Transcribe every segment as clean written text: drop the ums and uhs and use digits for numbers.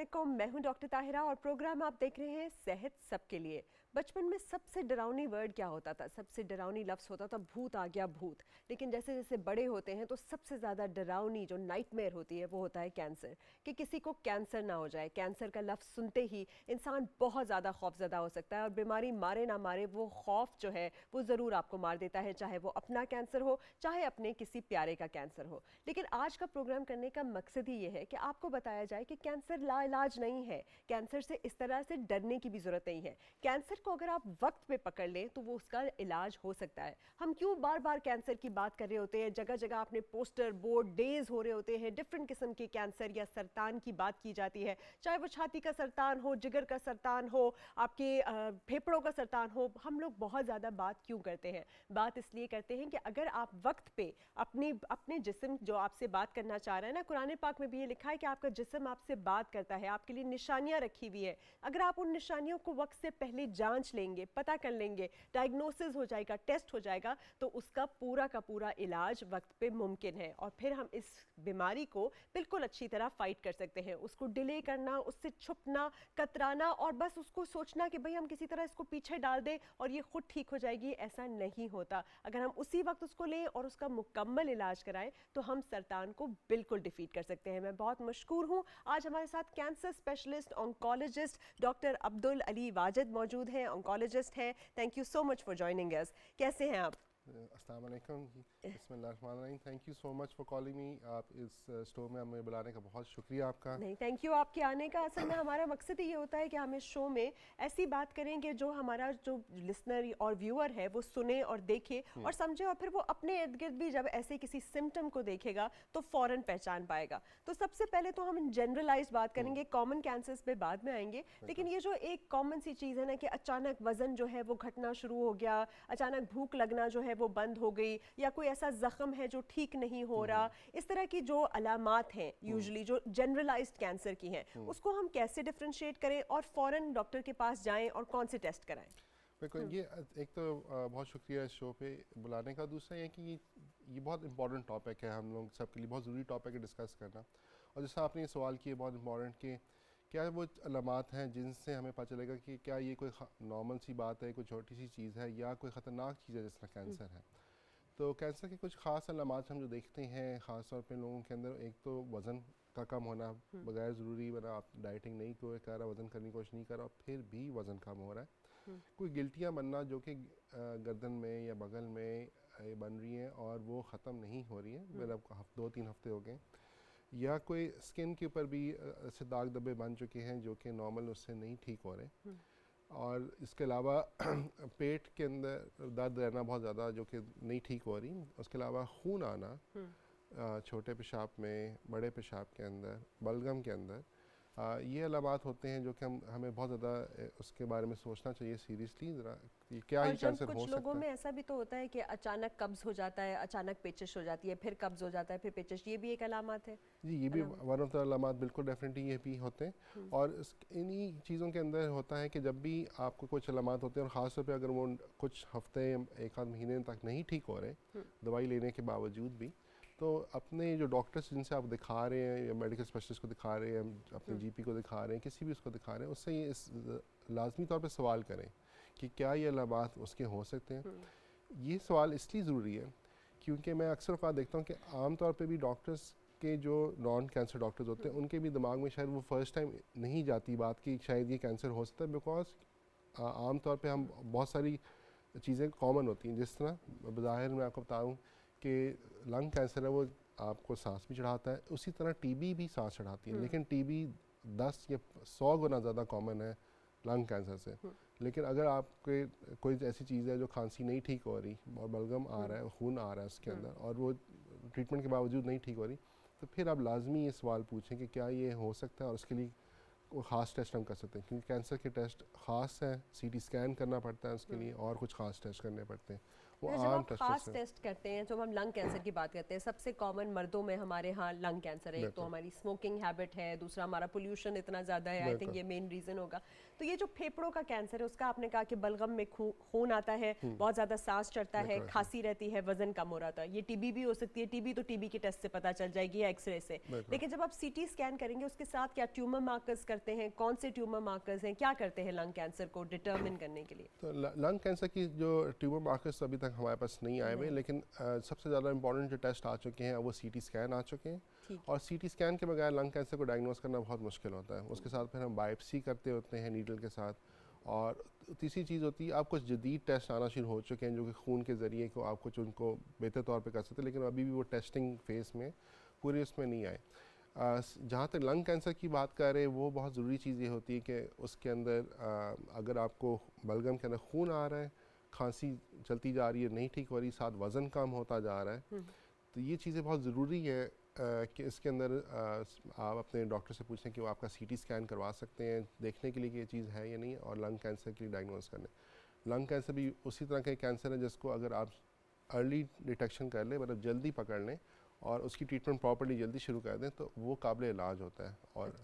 अस्सलामुअलैकुम, मैं हूं डॉक्टर ताहिरा और प्रोग्राम आप देख रहे हैं सेहत सबके लिए। बचपन में सबसे डरावनी वर्ड क्या होता था? सबसे डरावनी लफ्ज़ होता था भूत आ गया भूत। लेकिन जैसे जैसे बड़े होते हैं तो सबसे ज़्यादा डरावनी जो नाइटमेयर होती है वो होता है कैंसर, कि किसी को कैंसर ना हो जाए। कैंसर का लफ्ज़ सुनते ही इंसान बहुत ज़्यादा खौफज़दा हो सकता है और बीमारी मारे ना मारे वो खौफ जो है वो ज़रूर आपको मार देता है, चाहे वो अपना कैंसर हो चाहे अपने किसी प्यारे का कैंसर हो। लेकिन आज का प्रोग्राम करने का मकसद ही ये है कि आपको बताया जाए कि कैंसर लाइलाज नहीं है। कैंसर से इस तरह से डरने की भी जरूरत नहीं है। कैंसर को अगर आप वक्त पे पकड़ लें तो वो उसका इलाज हो सकता है। हम क्यों बार बार कैंसर की बात कर रहे होते हैं? जगह जगह आपने पोस्टर बोर्ड डेज हो रहे होते हैं, डिफरेंट किस्म के कैंसर या सरतान की बात की जाती है, चाहे वो छाती का सरतान हो, जिगर का सरतान हो, आपके फेफड़ों का सरतान हो। हम लोग बहुत ज़्यादा बात क्यों करते हैं? बात इसलिए करते हैं कि अगर आप वक्त पे अपने जिस्म जो आपसे बात करना चाह रहा है ना, कुरान पाक में भी ये लिखा है कि आपका जिस्म आपसे बात करता है, आपके लिए निशानियां रखी हुई है। अगर आप उन निशानियों को वक्त से पहले जांच लेंगे, पता कर लेंगे, डायग्नोसिस हो जाएगा, टेस्ट हो जाएगा, तो उसका पूरा का पूरा इलाज वक्त पे मुमकिन है और फिर हम इस बीमारी को बिल्कुल अच्छी तरह फाइट कर सकते हैं। उसको डिले करना, उससे छुपना, कतराना और बस उसको सोचना कि भाई हम किसी तरह इसको पीछे डाल दें और ये खुद ठीक हो जाएगी, ऐसा नहीं होता। अगर हम उसी वक्त उसको लें और उसका मुकम्मल इलाज कराएं तो हम सरतान को बिल्कुल डिफीट कर सकते हैं। मैं बहुत मशकूर हूं, आज हमारे साथ cancer specialist oncologist doctor Abdul Ali Wajid मौजूद हैं, ऑन्कोलॉजिस्ट हैं। Thank you so much for joining us. कैसे हैं आप? अस्सलाम वालेकुम, बिस्मिल्लाहिर्रहमानिर्रहीम। Thank you so much for calling me. आप इस शो में हमें बुलाने का बहुत शुक्रिया आपका। नहीं, थैंक यू आपके आने का। असल में हमारा मकसद ही ये होता है कि हम इस शो में ऐसी बात करें कि जो हमारा जो लिसनर और व्यूअर है वो सुने और देखे और समझे और फिर वो अपने इर्द गिर्द भी जब ऐसे किसी सिम्टम को देखेगा तो फौरन पहचान पाएगा। तो सबसे पहले तो हम जनरलाइज बात करेंगे, कॉमन कैंसर्स पे बाद में आएंगे। लेकिन ये जो एक कॉमन सी चीज़ है ना कि अचानक वजन जो है वो घटना शुरू हो गया, अचानक भूख लगना जो है वो बंद हो गई, या कोई ऐसा जख्म है जो ठीक नहीं हो रहा, इस तरह की जो अलामात हैं यूजुअली जो जनरलाइज्ड कैंसर की हैं, उसको हम कैसे डिफरेंशिएट करें और फौरन डॉक्टर के पास जाएं और कौन से टेस्ट कराएं? बिल्कुल, ये एक तो बहुत शुक्रिया इस शो पे बुलाने का। दूसरा ये कि ये बहुत इंपॉर्टेंट टॉपिक है, हम लोग सबके लिए बहुत ज़रूरी टॉपिक है डिस्कस करना। और जैसा आपने ये सवाल किया बहुत इंपॉर्टेंट कि क्या वो अलामात हैं जिनसे हमें पता चलेगा कि क्या ये कोई नॉर्मल सी बात है, कोई छोटी सी चीज़ है या कोई ख़तरनाक चीज़ है जिस तरह कैंसर है। तो कैंसर के कुछ ख़ास अलामात हम जो देखते हैं ख़ास तौर पे लोगों के अंदर, एक तो वज़न का कम होना, बगैर ज़रूरी वरना आप डाइटिंग नहीं कोई कर रहा, वज़न करने की कोशिश नहीं कर रहा, फिर भी वज़न कम हो रहा है। कोई गिल्टियाँ बनना जो कि गर्दन में या बगल में बन रही हैं और वो ख़त्म नहीं हो रही है, मेरा 2-3 हफ्ते हो गए। या कोई स्किन के ऊपर भी ऐसे दाग धब्बे बन चुके हैं जो कि नॉर्मल उससे नहीं ठीक हो रहे। और इसके अलावा पेट के अंदर दर्द रहना बहुत ज़्यादा जो कि नहीं ठीक हो रही। उसके अलावा खून आना छोटे पेशाब में, बड़े पेशाब के अंदर, बलगम के अंदर, ये अलामात होते हैं जो कि हमें बहुत ज़्यादा उसके बारे में सोचना चाहिए सीरियसली ज़रा कि क्या और ही जब कैंसर हो कुछ लोगों सकता है। में ऐसा भी तो होता है कि अचानक कब्ज हो जाता है, अचानक पेचिश हो जाती है, फिर कब्ज हो जाता है, फिर पेचिश, ये भी एक अलामत है। जी, ये भी वन ऑफ द अलामात बिल्कुल डेफिनेटली ये भी होते हैं। और इन्हीं चीज़ों के अंदर होता है कि जब भी आपको कुछ अलामात होते हैं और ख़ास तौर पे अगर वो कुछ हफ्ते एक आध महीने तक नहीं ठीक हो रहे दवाई लेने के बावजूद भी, तो अपने जो डॉक्टर्स जिनसे आप दिखा रहे हैं या मेडिकल स्पेशलिस्ट को दिखा रहे हैं, अपने जीपी को दिखा रहे हैं, किसी भी उसको दिखा रहे हैं, उससे ये लाजमी तौर पे सवाल करें कि क्या ये अलामात उसके हो सकते हैं। ये सवाल इसलिए ज़रूरी है क्योंकि मैं अक्सर औक़ात देखता हूँ कि आम तौर पे भी डॉक्टर्स के जो नॉन कैंसर डॉक्टर्स होते हैं उनके भी दिमाग में शायद वो फर्स्ट टाइम नहीं जाती बात कि शायद ये कैंसर हो सकता है। बिकॉज आम तौर पे हम बहुत सारी चीज़ें कॉमन होती हैं, जिस तरह बज़ाहिर मैं आपको बताऊँ कि लंग कैंसर है वो आपको सांस भी चढ़ाता है, उसी तरह टीबी भी सांस चढ़ाती है। लेकिन टीबी 10 या 100 गुना ज़्यादा कॉमन है लंग कैंसर से। लेकिन अगर आपके कोई ऐसी चीज़ है जो खांसी नहीं ठीक हो रही और बलगम आ रहा है, खून आ रहा है उसके अंदर और वो ट्रीटमेंट के बावजूद नहीं ठीक हो रही, तो फिर आप लाजमी ये सवाल पूछें कि क्या ये हो सकता है। और उसके लिए कोई ख़ास टेस्ट हम कर सकते हैं क्योंकि कैंसर के टेस्ट ख़ास हैं, सीटी स्कैन करना पड़ता है उसके लिए और कुछ ख़ास टेस्ट करने पड़ते हैं। वो जब आम आप टेस्टों खास से। टेस्ट करते हैं, जब हम लंग कैंसर की बात करते हैं, सबसे कॉमन मर्दों में हमारे यहाँ लंग कैंसर है। एक तो बिल्कुल हमारी स्मोकिंग हैबिट है, दूसरा हमारा पोल्यूशन इतना ज़्यादा है, आई थिंक बिल्कुल। ये मेन रीज़न होगा। तो ये जो फेफड़ों का कैंसर है, उसका आपने कहा कि बलगम में खून आता है, बहुत ज़्यादा सांस चढ़ता है, बिल्कुल ऐसे। खांसी रहती है, वजन कम हो रहा था। ये टीबी भी हो सकती है, टीबी तो टीबी के टेस्ट से पता चल जाएगी या एक्सरे से। बिल्कुल। लेकिन जब आप सीटी स्कैन करेंगे, उसके साथ क्या ट्यूमर मार्कर्स करते हैं, कौन से ट्यूमर मार्कर्स हैं, क्या करते हैं लंग कैंसर को डिटर्मिन करने के लिए? तो लंग कैंसर की जो ट्यूमर मार्कर्स अभी तक हमारे पास नहीं आए हुए, नहीं। लेकिन सबसे ज़्यादा इंपॉर्टेंट जो टेस्ट आ चुके हैं वो सीटी स्कैन आ चुके हैं। ठीक है। और सीटी स्कैन के बगैर लंग कैंसर को डायग्नोस करना बहुत मुश्किल होता है। उसके साथ फिर हम बायोप्सी करते होते हैं नीडल के साथ। और तीसरी चीज़ होती है, आप कुछ जदीद टेस्ट आना शुरू हो चुके हैं जो कि खून के ज़रिए को आप कुछ उनको बेहतर तौर पे कर सकते हैं, लेकिन अभी भी वो टेस्टिंग फेज़ में पूरे उसमें नहीं आए। जहाँ तक लंग कैंसर की बात कर रहे हैं, वो बहुत ज़रूरी चीज़ ये होती है कि उसके अंदर अगर आपको बलगम के अंदर खून आ रहा है, खांसी चलती जा रही है, नहीं ठीक हो रही, साथ वज़न कम होता जा रहा है, तो ये चीज़ें बहुत ज़रूरी है कि इसके अंदर आप अपने डॉक्टर से पूछें कि वो आपका सीटी स्कैन करवा सकते हैं देखने के लिए कि ये चीज़ है या नहीं, और लंग कैंसर के लिए डायग्नोस करने। लंग कैंसर भी उसी तरह का कैंसर है जिसको अगर आप अर्ली डिटेक्शन कर लें, मतलब जल्दी पकड़ लें और उसकी ट्रीटमेंट प्रॉपर्ली जल्दी शुरू कर दें, तो वो काबिल इलाज होता है। और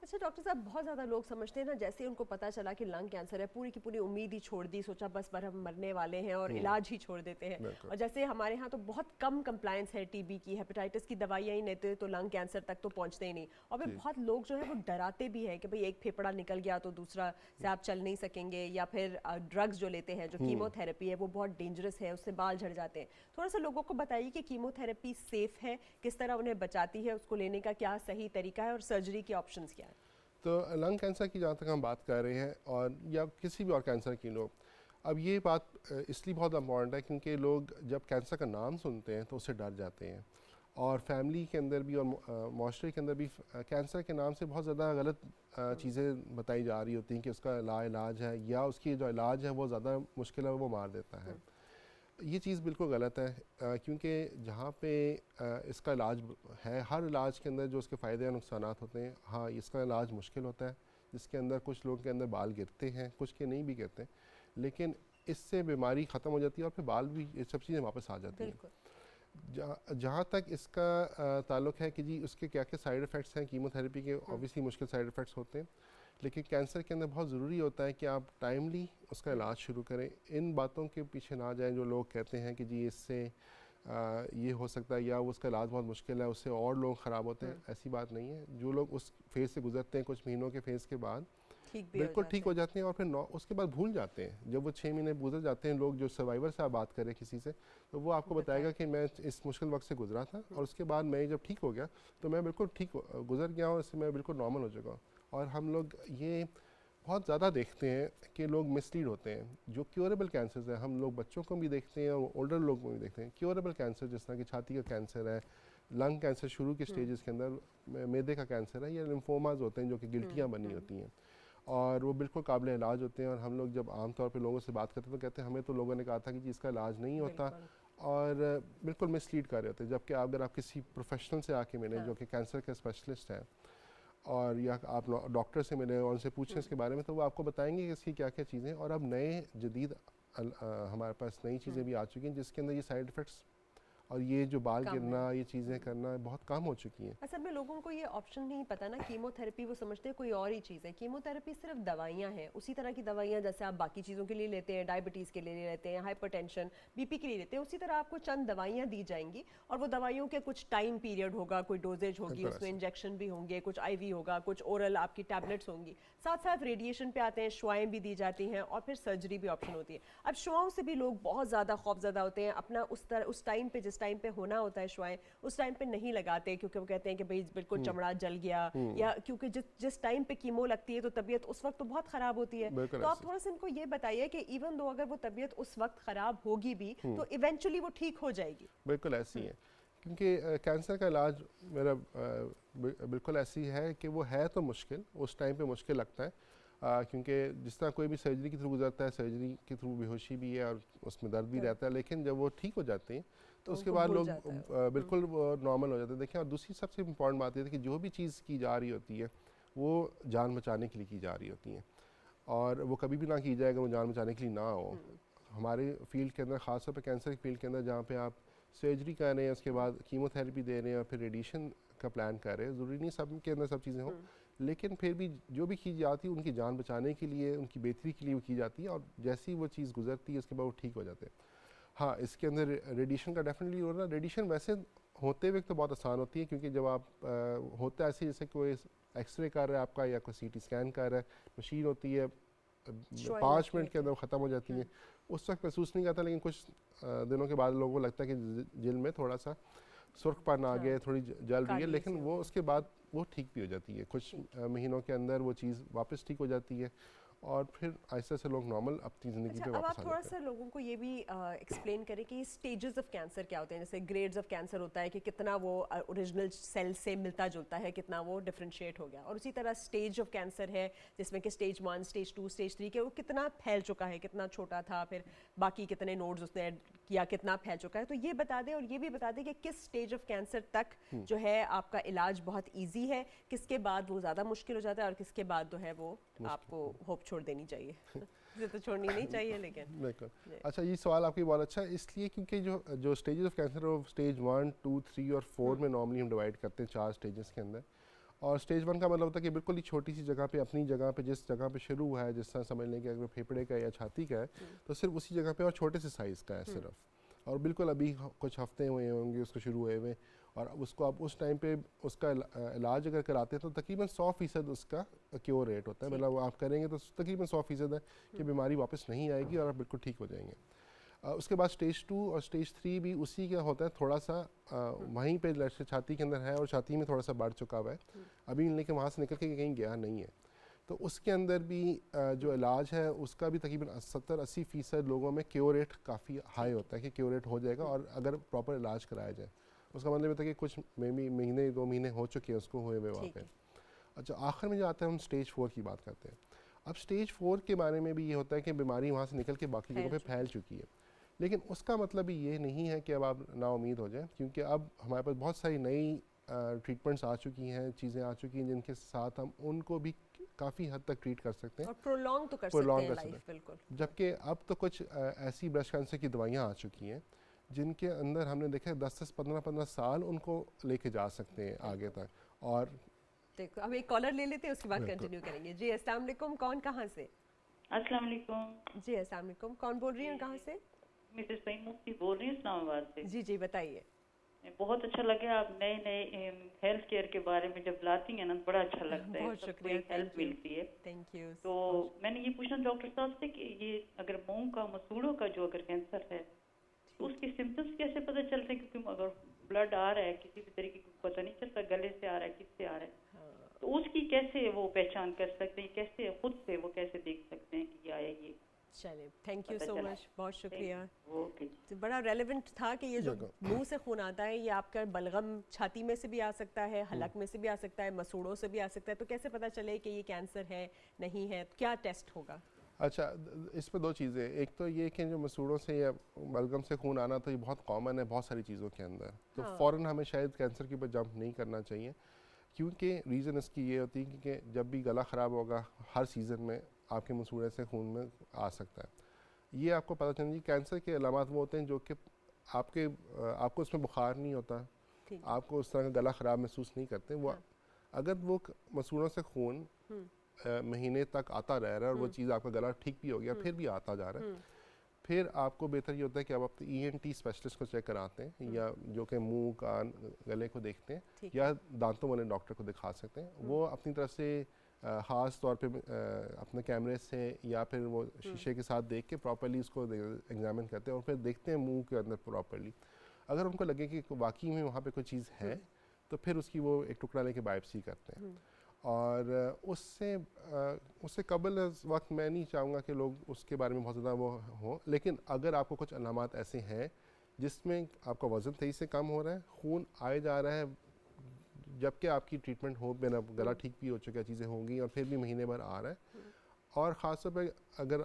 अच्छा डॉक्टर साहब, बहुत ज़्यादा लोग समझते हैं ना, जैसे उनको पता चला कि लंग कैंसर है, पूरी की पूरी उम्मीद ही छोड़ दी, सोचा बस पर हम मरने वाले हैं और इलाज ही छोड़ देते हैं। बिल्कुल। और जैसे हमारे यहाँ तो बहुत कम कंप्लायंस है टीबी की, हेपेटाइटिस की दवाइयाँ ही लेते तो लंग कैंसर तक तो पहुँचते ही नहीं। और फिर जी। बहुत लोग जो है वो डराते भी हैं कि भाई एक फेफड़ा निकल गया तो दूसरा से आप चल नहीं सकेंगे, या फिर ड्रग्स जो लेते हैं, जो कीमोथेरेपी है, वो बहुत डेंजरस है, उससे बाल झड़ जाते हैं। थोड़ा सा लोगों को बताइए कि कीमोथेरेपी सेफ है, किस तरह उन्हें बचाती है, उसको लेने का क्या सही तरीका है, और सर्जरी के ऑप्शंस क्या है? तो लंग कैंसर की जहाँ तक हम बात कर रहे हैं, और या किसी भी और कैंसर की लो, अब ये बात इसलिए बहुत इम्पॉर्टेंट है क्योंकि लोग जब कैंसर का नाम सुनते हैं तो उससे डर जाते हैं। और फैमिली के अंदर भी और माशरे के अंदर भी कैंसर के नाम से बहुत ज़्यादा गलत चीज़ें बताई जा रही होती हैं कि उसका लाइलाज है, या उसकी जो इलाज है वो ज़्यादा मुश्किल है, वो मार देता है। ये चीज़ बिल्कुल गलत है, क्योंकि जहाँ पे इसका इलाज है, हर इलाज के अंदर जो उसके फ़ायदे और नुकसानात होते हैं, हाँ इसका इलाज मुश्किल होता है, जिसके अंदर कुछ लोगों के अंदर बाल गिरते हैं, कुछ के नहीं भी गिरते, लेकिन इससे बीमारी ख़त्म हो जाती है और फिर बाल भी, ये सब चीज़ें वापस आ जाती हैं। जहाँ तक इसका ताल्लुक है कि जी उसके क्या क्या साइड इफ़ेक्ट्स हैं, कीमोथेरेपी के ऑब्वियसली मुश्किल साइड इफ़ेक्ट्स होते हैं, लेकिन कैंसर के अंदर बहुत ज़रूरी होता है कि आप टाइमली उसका इलाज शुरू करें। इन बातों के पीछे ना जाएं जो लोग कहते हैं कि जी इससे ये हो सकता है, या उसका इलाज बहुत मुश्किल है, उससे और लोग ख़राब होते हैं। ऐसी बात नहीं है। जो लोग उस फेज़ से गुजरते हैं, कुछ महीनों के फेज़ के बाद बिल्कुल ठीक हो जाते हैं, और फिर उसके बाद भूल जाते हैं। जब वो 6 महीने गुजर जाते हैं, लोग जो सर्वाइवर से आप बात करें किसी से, तो वो आपको बताएगा कि मैं इस मुश्किल वक्त से गुजरा था, और उसके बाद मैं जब ठीक हो गया तो मैं बिल्कुल ठीक गुजर गया हूँ, इससे मैं बिल्कुल नॉर्मल हो चुका हूँ। और हम लोग ये बहुत ज़्यादा देखते हैं कि लोग मिसलीड होते हैं। जो क्योरेबल कैंसर्स हैं, हम लोग बच्चों को भी देखते हैं और ओल्डर लोगों को भी देखते हैं। क्योरेबल कैंसर जिस तरह कि छाती का कैंसर है, लंग कैंसर शुरू के स्टेजेस के अंदर, मैदे का कैंसर है, या लिम्फोमाज होते हैं जो कि गिल्टियाँ बनी होती हैं, और वो बिल्कुल काबिल इलाज होते हैं। और हम लोग जब आमतौर पे लोगों से बात करते हैं तो कहते हैं हमें तो लोगों ने कहा था कि जी इसका इलाज नहीं होता, और बिल्कुल मिसलीड कर रहे होते हैं। जबकि अगर आप किसी प्रोफेशनल से आके मिलें जो कि कैंसर के स्पेशलिस्ट है, और या आप डॉक्टर से मिलें और उनसे पूछें इसके बारे में, तो वो आपको बताएंगे कि इसकी क्या क्या चीज़ें हैं। और अब नए जदीद हमारे पास नई चीज़ें भी आ चुकी हैं जिसके अंदर ये साइड इफ़ेक्ट्स और ये जो बाल गिरना, ये चीज़ें करना बहुत कम हो चुकी हैं। असल में लोगों को ये ऑप्शन नहीं पता ना, कीमोथेरेपी वो समझते हैं कोई और ही चीज़ है। कीमोथेरेपी सिर्फ दवाइयाँ हैं, उसी तरह की दवाइयाँ जैसे आप बाकी चीज़ों के लिए लेते हैं, डायबिटीज़ के लिए लेते हैं, हाइपरटेंशन, बीपी के लिए लेते हैं, उसी तरह आपको चंद दवाइयाँ दी जाएंगी, और वो दवाइयों के कुछ टाइम पीरियड होगा, कोई डोजेज होगी, उसमें इंजेक्शन भी होंगे, कुछ IV होगा, कुछ ओरल आपकी टैबलेट्स होंगी, साथ साथ रेडिएशन पे आते हैं, शुआएँ भी दी जाती हैं, और फिर सर्जरी भी ऑप्शन होती है। अब शुआओं से भी लोग बहुत ज़्यादा खौफज़दा होते हैं, अपना उस टाइम पे, जिस टाइम पे होना होता है शुआएं, उस टाइम पे नहीं लगाते, क्योंकि वो कहते हैं कि भाई बिल्कुल चमड़ा जल गया, या क्योंकि जिस टाइम पे कीमो लगती है तो तबीयत उस वक्त तो बहुत ख़राब होती है। तो आप थोड़ा सा इनको ये बताइए कि इवन दो अगर वो तबीयत उस वक्त ख़राब होगी भी तो इवेंचुअली वो ठीक हो जाएगी। बिल्कुल ऐसी है, क्योंकि कैंसर का इलाज मेरा बिल्कुल ऐसी है कि वो है तो मुश्किल, उस टाइम पे मुश्किल लगता है, क्योंकि जिस तरह कोई भी सर्जरी के थ्रू गुजरता है, सर्जरी के थ्रू बेहोशी भी है और उसमें दर्द भी रहता है, लेकिन जब वो ठीक हो जाते हैं तो उसके बाद लोग बिल्कुल नॉर्मल हो जाते हैं। देखिए, और दूसरी सबसे इम्पॉर्टेंट बात ये है कि जो भी चीज़ की जा रही होती है वो जान बचाने के लिए की जा रही होती है, और वो कभी भी ना की जाए अगर वो जान बचाने के लिए ना हो। हमारे फील्ड के अंदर, ख़ासतौर पे कैंसर की फील्ड के अंदर, जहाँ पे आप सर्जरी कर रहे हैं, उसके बाद कीमोथेरेपी दे रहे हैं और फिर रेडिएशन का प्लान कर रहे हैं, ज़रूरी नहीं सब के अंदर सब चीज़ें हों, लेकिन फिर भी जो भी की जाती है उनकी जान बचाने के लिए, उनकी बेहतरी के लिए वो की जाती है, और जैसी वो चीज़ गुजरती है उसके बाद वो ठीक हो जाते हैं। हाँ, इसके अंदर रेडिएशन का डेफिनेटली हो रहा है। रेडिएशन वैसे होते हुए तो बहुत आसान होती है, क्योंकि जब आप होता है ऐसे जैसे कोई एक्सरे कर रहा है आपका या कोई सीटी स्कैन कर रहा है, मशीन होती है 5 मिनट के अंदर ख़त्म हो जाती है, उस वक्त महसूस नहीं करता, लेकिन कुछ दिनों के बाद लोगों को लगता है कि जिल में थोड़ा सा सुर्खपन आ गया है, थोड़ी जल रही है, लेकिन वो उसके बाद वो ठीक भी हो जाती है। कुछ महीनों के अंदर वो चीज़ वापस ठीक हो जाती है और फिर ऐसे से लोग नॉर्मल अपनी ज़िंदगी पे अब वापस आप आ थोड़ा जाते हैं। सा लोगों को ये भी एक्सप्लेन करें कि स्टेजेस ऑफ कैंसर क्या होते हैं। जैसे ग्रेड्स ऑफ कैंसर होता है कि कितना वो ओरिजिनल सेल से मिलता जुलता है, कितना वो डिफरेंशिएट हो गया, और उसी तरह स्टेज ऑफ कैंसर है जिसमें कि स्टेज 1, स्टेज 2, स्टेज 3 के वो कितना फैल चुका है, कितना छोटा था, फिर बाकी कितने नोड्स उसने ऐड किया, कितना फैल चुका है। तो ये बता दें, और ये भी बता दें कि किस स्टेज ऑफ कैंसर तक जो है आपका इलाज बहुत ईजी है, किसके बाद वो ज़्यादा मुश्किल हो जाता है, और किसके बाद जो है वो आपको होप छोड़ देनी चाहिए। इसे तो छोड़नी नहीं चाहिए, लेकिन बिल्कुल। अच्छा, ये सवाल आपकी बहुत अच्छा है, इसलिए क्योंकि जो स्टेजेस ऑफ कैंसर है वो स्टेज 1, 2, 3 और 4 में नॉर्मली हम डिवाइड करते हैं, 4 स्टेजेस के अंदर। और स्टेज 1 का मतलब होता है कि बिल्कुल ही छोटी सी जगह पे, अपनी जगह पे, जिस जगह पे शुरू हुआ है, जिस तरह समझ लें कि अगर फेफड़े का या छाती का है तो सिर्फ उसी जगह पे और छोटे से साइज़ का है सिर्फ, और बिल्कुल अभी कुछ हफ्ते हुए होंगे उसको शुरू हुए हुए, और उसको आप उस टाइम पे उसका इलाज अगर कराते हैं तो तकरीबन 100% उसका क्योर रेट होता है। मतलब आप करेंगे तो तकरीबन 100% है कि बीमारी वापस नहीं आएगी और आप बिल्कुल ठीक हो जाएंगे। उसके बाद स्टेज 2 और स्टेज 3 भी उसी का होता है, थोड़ा सा वहीं पे जैसे छाती के अंदर है और छाती में थोड़ा सा बढ़ चुका हुआ है अभी, लेकिन वहाँ से निकल के कहीं गया नहीं है। तो उसके अंदर भी जो इलाज है उसका भी तकरीबन 70-80% लोगों में क्योर रेट काफ़ी हाई होता है कि क्योर रेट हो जाएगा, और अगर प्रॉपर इलाज कराया जाए। उसका मतलब होता है कि कुछ महीने 2 महीने हो चुके हैं उसको हुए हुए वहाँ पे। अच्छा, आखिर में जो आता है हम स्टेज 4 की बात करते हैं। अब स्टेज 4 के बारे में भी ये होता है कि बीमारी वहाँ से निकल के बाकी जगहों पे फैल चुकी है, लेकिन उसका मतलब भी ये नहीं है कि अब आप नाउम्मीद हो जाएं, क्योंकि अब हमारे पास बहुत सारी नई ट्रीटमेंट्स आ चुकी हैं, चीज़ें आ चुकी हैं जिनके साथ हम उनको भी काफ़ी हद तक ट्रीट कर सकते हैं और प्रोलॉन्ग तो कर prolong सकते हैं कर सकते लाइफ, बिल्कुल। जबकि अब तो कुछ ऐसी ब्रेस्ट कैंसर की दवाइयाँ आ चुकी हैं जिनके अंदर हमने देखा है 10 से 15 साल उनको लेके जा सकते हैं आगे तक। और देखो, अब एक कॉलर ले लेते हैं, उसके बाद बिल्कुल। कंटिन्यू करेंगे। जी अस्सलाम वालेकुम, कौन कहाँ से? अस्सलाम वालेकुम। जी अस्सलाम वालेकुम, कौन बोल रही हैं, कहाँ से? मिसेस सईद मुफ्ती बोल रही हूँ इस्लामाबाद से। जी जी बताइए। बहुत अच्छा लगा, आप नए नए हेल्थ केयर के बारे में जब लाती हैं ना, बड़ा अच्छा लगता है, बहुत सबको शुक्रिया, एक हेल्प मिलती है। Thank you. तो मैंने ये पूछना डॉक्टर साहब से कि ये अगर मुंह का, मसूड़ों का जो अगर कैंसर है तो उसके सिम्टम्स कैसे पता चलते हैं? क्योंकि अगर ब्लड आ रहा है किसी भी तरीके को पता नहीं चलता, गले से आ रहा है, किससे आ रहा है, तो उसकी कैसे वो पहचान कर सकते हैं, कैसे खुद से वो कैसे देख सकते हैं कि ये आया ये? चलिए, थैंक यू सो मच, बहुत शुक्रिया। ओके। तो बड़ा रेलेवेंट था कि ये जो मुंह से खून आता है ये आपका बलगम छाती में से भी आ सकता है, हलक में से भी आ सकता है, मसूड़ों से भी आ सकता है, तो कैसे पता चले कि ये कैंसर है नहीं है, क्या टेस्ट होगा? अच्छा, इस पर 2 चीज़ें, एक तो ये कि जो मसूड़ों से या बलगम से खून आना तो ये बहुत कॉमन है बहुत सारी चीज़ों के अंदर, तो फ़ौरन हमें शायद कैंसर के ऊपर जंप नहीं करना चाहिए, क्योंकि रीज़न इसकी ये होती है कि जब भी गला ख़राब होगा हर सीज़न में आपके मसूड़े से खून में आ सकता है। ये आपको पता चलना चाहिए। कैंसर के अलामात वो होते हैं जो कि आपको उसमें बुखार नहीं होता, आपको उस तरह का गला ख़राब महसूस नहीं करते। वो अगर वो मसूड़ों से खून महीने तक आता रह रहा है और वो चीज़ आपका गला ठीक भी हो गया फिर भी आता जा रहा है, फिर आपको बेहतर ये होता है कि आप ENT स्पेशलिस्ट को चेक कराते हैं, या जो कि मुंह कान गले को देखते हैं, या दांतों वाले डॉक्टर को दिखा सकते हैं। वो अपनी तरफ से ख़ास तौर पे अपने कैमरे से या फिर वो शीशे के साथ देख के प्रॉपर्ली उसको एग्जामिन करते हैं और फिर देखते हैं मुंह के अंदर प्रॉपर्ली। अगर उनको लगे कि वाकई में वहाँ पे कोई चीज़ है तो फिर उसकी वो एक टुकड़ा लेके बायोप्सी करते हैं। और उससे कबल वक्त मैं नहीं चाहूँगा कि लोग उसके बारे में बहुत ज़्यादा वो हों, लेकिन अगर आपको कुछ अलामात ऐसे हैं जिसमें आपका वज़न तेज़ी से कम हो रहा है, खून आए जा रहा है जबकि आपकी ट्रीटमेंट हो, बिना गला ठीक भी हो चुका है, चीज़ें होंगी और फिर भी महीने भर आ रहा है, और ख़ास तौर पर अगर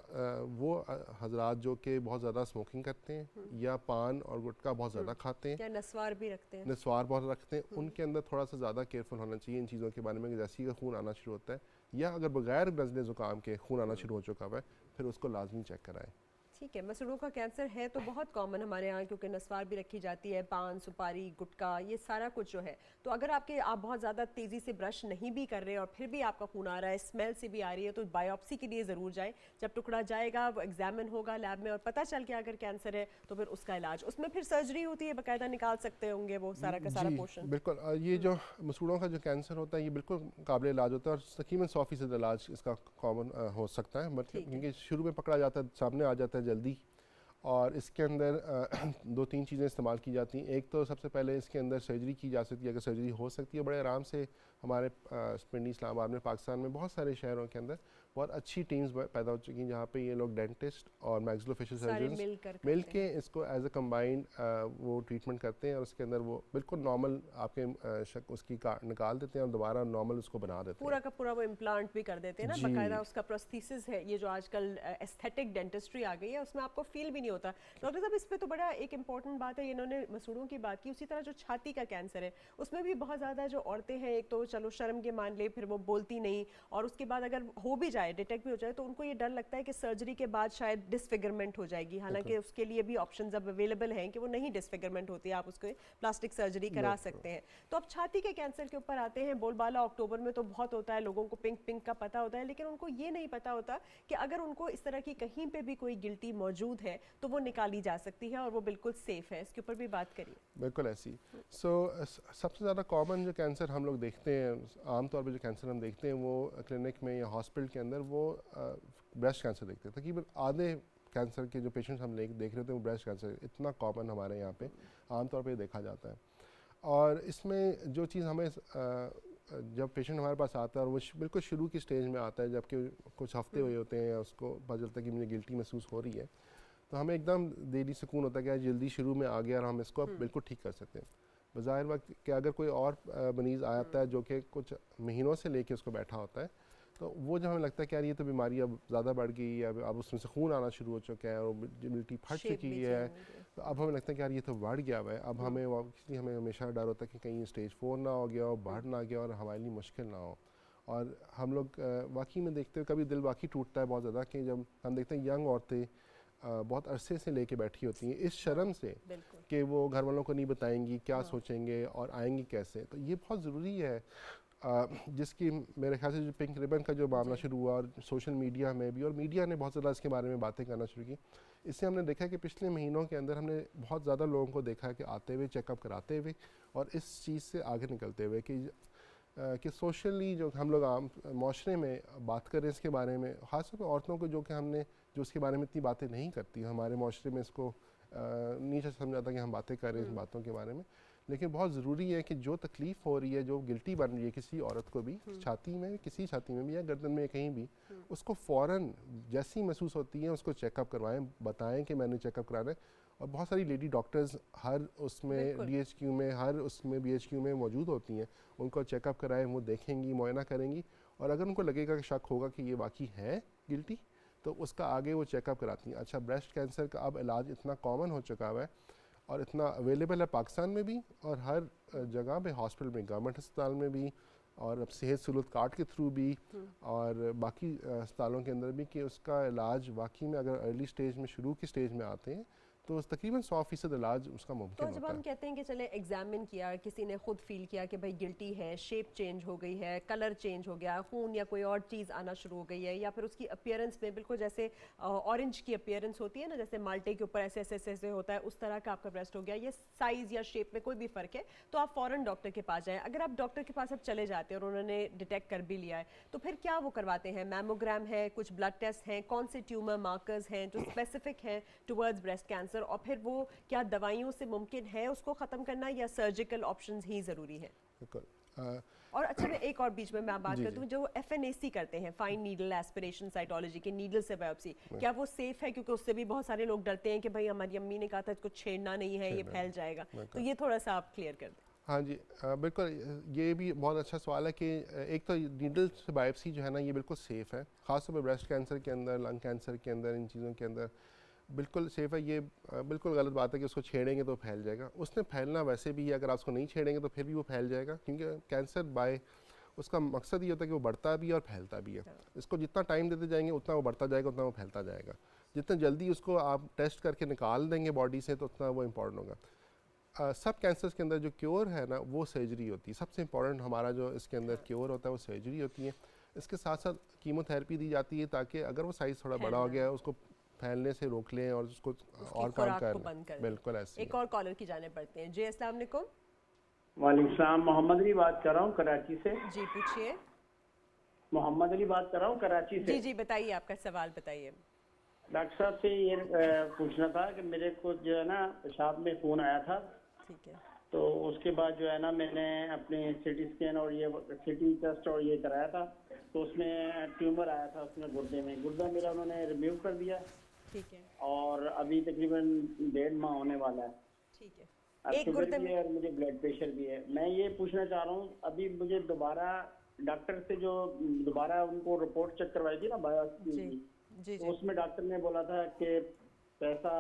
वो हजरात जो कि बहुत ज़्यादा स्मोकिंग करते हैं या पान और गुटखा बहुत ज़्यादा खाते हैं या नस्वार भी रखते हैं, नस्वार बहुत रखते हैं, उनके अंदर थोड़ा सा ज़्यादा केयरफुल होना चाहिए इन चीज़ों के बारे में कि जैसे ही खून आना शुरू होता है या अगर बगैर नज़ले ज़ुकाम के खून आना शुरू हो चुका हुआ है फिर उसको लाजमी चेक कराएं। ठीक है, मसूड़ों का कैंसर है तो बहुत कॉमन हमारे यहाँ, क्योंकि नस्वार भी रखी जाती है, पान, सुपारी, गुटखा, ये सारा कुछ जो है। तो अगर आप बहुत ज़्यादा तेज़ी से ब्रश नहीं भी कर रहे और फिर भी आपका खून आ रहा है, स्मेल से भी आ रही है, तो बायोप्सी के लिए ज़रूर जाए। जब टुकड़ा जाएगा वो एग्जामिन होगा लैब में और पता चल गया अगर कैंसर है तो फिर उसका इलाज, उसमें फिर सर्जरी होती है, बाकायदा निकाल सकते होंगे वो सारा का सारा जी पोर्शन। बिल्कुल। ये जो मसूड़ों का जो कैंसर होता है ये बिल्कुल काबिल इलाज होता है और तकरीबन 100% इलाज इसका कॉमन हो सकता है, बट ठीक है। क्योंकि शुरू में पकड़ा जाता है, सामने आ जाता है जल्दी। और इसके अंदर 2-3 चीज़ें इस्तेमाल की जाती हैं। एक तो सबसे पहले इसके अंदर सर्जरी की जा सकती है, अगर सर्जरी हो सकती है बड़े आराम से। हमारे पिंडी इस्लामाबाद में, पाकिस्तान में बहुत सारे शहरों के अंदर बहुत अच्छी टीम्स पैदा हो चुकी हैं जहाँ पे ये लोग डेंटिस्ट और मैक्सिलोफेशियल सारे सर्जन मिल के इसको एज अ कम्बाइंड वो ट्रीटमेंट करते हैं और उसके अंदर वो बिल्कुल नॉर्मल आपके शक उसकी निकाल देते हैं और दोबारा नॉर्मल उसको बना देते हैं। पूरा का पूरा वो इम्प्लांट भी कर देते हैं ना, जी। बाकायदा उसका प्रोस्थेसिस है। ये जो आजकल एस्थेटिक डेंटिस्ट्री आ गई है उसमें आपको फील भी नहीं होता। डॉक्टर साहब, इस पे तो बड़ा एक इंपॉर्टेंट बात है, इन्होंने मसूड़ों की बात की, उसी तरह जो छाती का कैंसर है उसमें भी बहुत ज़्यादा जो औरतें हैं, एक तो चलो शर्म के मान ले, फिर वो बोलती नहीं, और उसके बाद अगर हो भी जाए, डिटेक्ट भी हो जाए, तो उनको ये डर लगता है कि सर्जरी के बाद शायद डिसफिगरमेंट हो जाएगी। हालांकि उसके लिए भी ऑप्शंस अब अवेलेबल हैं कि वो नहीं डिसफिगरमेंट होती है, आप उसको प्लास्टिक सर्जरी करा सकते हैं। तो अब छाती के कैंसर के ऊपर आते हैं। बोलबाला अक्टूबर में तो बहुत होता है, लोगों को पिंक पिंक का पता होता है, लेकिन उनको ये नहीं पता होता कि अगर उनको इस तरह की कहीं पे भी कोई गिल्टी मौजूद है तो वो निकाली जा सकती है और वो बिल्कुल सेफ है। इसके ऊपर भी बात करिए। बिल्कुल ऐसी। सबसे ज़्यादा कॉमन जो कैंसर हम लोग देखते हैं, आमतौर पर जो कैंसर हम देखते हैं वो क्लिनिक में या हॉस्पिटल के अंदर वो ब्रेस्ट कैंसर देखते हैं। तकरीबन आधे कैंसर के जो पेशेंट्स हम देख रहे होते हैं वो ब्रेस्ट कैंसर, इतना कॉमन हमारे यहाँ पे आमतौर पे देखा जाता है। और इसमें जो चीज़ हमें जब पेशेंट हमारे पास आता है और वो बिल्कुल शुरू की स्टेज में आता है, जबकि कुछ हफ्ते हुए होते हैं, उसको पता चलता है कि मुझे गिल्टी महसूस हो रही है, तो हमें एकदम दिली सुकून होता है कि आज जल्दी शुरू में आ गया और हम इसको अब बिल्कुल ठीक कर सकते हैं। बज़ाहिर वक्त कि अगर कोई और मरीज़ आता है जो कि कुछ महीनों से लेके उसको बैठा होता है, तो वो जब हमें लगता है कि यार ये तो बीमारी अब ज़्यादा बढ़ गई है, अब उसमें से खून आना शुरू हो चुका है और गिल्टी फट चुकी है, तो अब हमें लगता है कि यार ये तो बढ़ गया है। अब हमें हमेशा डर होता है कि कहीं स्टेज 4 ना हो गया हो, बढ़ ना गया और हमारे लिए मुश्किल ना हो। और हम लोग वाकई में देखते हुए कभी दिल वाकई टूटता है बहुत ज़्यादा कि जब हम देखते हैं यंग औरतें बहुत अरसे से लेके बैठी होती हैं इस शर्म से कि वो घर वालों को नहीं बताएंगी, क्या सोचेंगे और आएंगी कैसे। तो ये बहुत ज़रूरी है, जिसकी मेरे ख्याल से जो पिंक रिबन का जो मामला शुरू हुआ और सोशल मीडिया में भी, और मीडिया ने बहुत ज़्यादा इसके बारे में बातें करना शुरू की, इससे हमने देखा कि पिछले महीनों के अंदर हमने बहुत ज़्यादा लोगों को देखा है कि आते हुए चेकअप कराते हुए और इस चीज़ से आगे निकलते हुए कि सोशली जो हम लोग आम माशरे में बात करें इसके बारे में, ख़ासतौर पर औरतों को जो उसके बारे में इतनी बातें नहीं करती, हमारे माशरे में इसको नीचे समझाता कि हम बातें करें इस बातों के बारे में। लेकिन बहुत ज़रूरी है कि जो तकलीफ़ हो रही है, जो गिल्टी बन रही है किसी औरत को भी, छाती में, किसी छाती में भी या गर्दन में कहीं भी, उसको फ़ौरन जैसी महसूस होती है उसको चेकअप करवाएं, बताएं कि मैंने चेकअप कराना है। और बहुत सारी लेडी डॉक्टर्स हर उसमें DHQ में, हर उसमें BHQ में मौजूद होती हैं, उनको चेकअप कराएं, वो देखेंगी, मुआयना करेंगी, और अगर उनको लगेगा कि शक होगा कि ये वाकई है गिल्टी, तो उसका आगे वो चेकअप कराती हैं। अच्छा, ब्रेस्ट कैंसर का अब इलाज इतना कॉमन हो चुका है और इतना अवेलेबल है पाकिस्तान में भी और हर जगह पे, हॉस्पिटल में, गवर्नमेंट अस्पताल में भी और अब सेहत सहूलत कार्ड के थ्रू भी और बाकी अस्पतालों के अंदर भी, कि उसका इलाज वाकई में अगर अर्ली स्टेज में, शुरू की स्टेज में आते हैं तो तकरीबन 100% इलाज उसका मुमकिन तो होता है। जब हम कहते हैं कि चले एग्जामिन किया, किसी ने खुद फील किया कि भाई गिल्टी है, शेप चेंज हो गई है, कलर चेंज हो गया, खून या कोई और चीज़ आना शुरू हो गई है, या फिर उसकी अपीयरेंस में बिल्कुल जैसे ऑरेंज की अपीयरेंस होती है ना, जैसे माल्टे के ऊपर ऐसे ऐसे ऐसे होता है, उस तरह का आपका ब्रेस्ट हो गया, ये साइज़ या शेप में कोई भी फ़र्क है, तो आप फ़ौरन डॉक्टर के पास जाएँ। अगर आप डॉक्टर के पास अब चले जाते हैं और उन्होंने डिटेक्ट कर भी लिया है, तो फिर क्या वो करवाते हैं? मैमोग्राम है, कुछ ब्लड टेस्ट हैं, कौन से ट्यूमर मार्कर्स हैं जो स्पेसिफिक हैं टुवर्ड्स ब्रेस्ट कैंसर, और फिर वो क्या दवाइयों से मुमकिन है उसको ख़त्म करना या सर्जिकल ऑप्शंस ही ज़रूरी है? बिल्कुल। और अच्छा, मैं एक और बीच में मैं बात जी, कर दूं, जो FNAC करते हैं, फाइन नीडल एस्पिरेशन साइटोलॉजी के नीडल से बायोप्सी, क्या वो सेफ है? क्योंकि उससे भी बहुत सारे लोग डरते हैं कि भाई हमारी अम्मी ने कहा था इसको छेड़ना नहीं है, ये फैल जाएगा, तो ये थोड़ा सा आप क्लियर कर दें। हाँ जी, बिल्कुल, ये भी बहुत अच्छा सवाल है कि एक तो नीडल से बायोप्सी जो है ना, ये बिल्कुल सेफ़ है, ख़ासतौर पर ब्रेस्ट कैंसर के अंदर, लंग कैंसर के अंदर, इन चीज़ों के अंदर बिल्कुल सेफ़ है। ये बिल्कुल गलत बात है कि उसको छेड़ेंगे तो फैल जाएगा। उसने फैलना वैसे भी है, अगर आप उसको नहीं छेड़ेंगे तो फिर भी वो फैल जाएगा, क्योंकि कैंसर उसका मकसद ये होता है कि वो बढ़ता भी है और फैलता भी है। इसको जितना टाइम देते जाएंगे उतना वो बढ़ता जाएगा, उतना वो फैलता जाएगा। जितना जल्दी उसको आप टेस्ट करके निकाल देंगे बॉडी से तो उतना वो इम्पॉर्टेंट होगा। सब कैंसर्स के अंदर जो क्योर है ना वो सर्जरी होती है, सबसे इम्पॉर्टेंट हमारा जो इसके अंदर क्योर होता है वो सर्जरी होती है। इसके साथ साथ कीमोथेरेपी दी जाती है ताकि अगर वो साइज़ थोड़ा बड़ा हो गया है उसको फैलने से रोक लें और उसको और काम कर लें। बिल्कुल ऐसे। एक और कॉलर की जाने पड़ते हैं। जी अस्सलाम वालेकुम। वालेकुम सलाम, मोहम्मद अली बात कर रहा हूँ कराची से। जी पूछिए। मोहम्मद अली बात कर रहा हूँ कराची से। जी जी बताइए, आपका सवाल बताइए। डॉक्टर साहब से ये पूछना था कि मेरे को जो है ना पेशाब में खून आया था, ठीक है। तो उसके बाद जो है ना मैंने अपने सिटी स्कैन और ये सिटी टेस्ट और ये कराया था, तो उसमें ट्यूमर आया था उसमें गुर्दे में। गुर्दा मेरा उन्होंने रिमूव कर दिया, ठीक है। और अभी तकरीबन 1.5 माह होने वाला है। ठीक है। अब एक शुगर गुर्दे भी में है और मुझे ब्लड प्रेशर भी है। मैं ये पूछना चाह रहा हूँ, अभी मुझे दोबारा डॉक्टर से जो दोबारा उनको रिपोर्ट चेक करवाई थी ना बायोप्सी जी की, जी तो जी उसमें डॉक्टर ने बोला था कि पैसा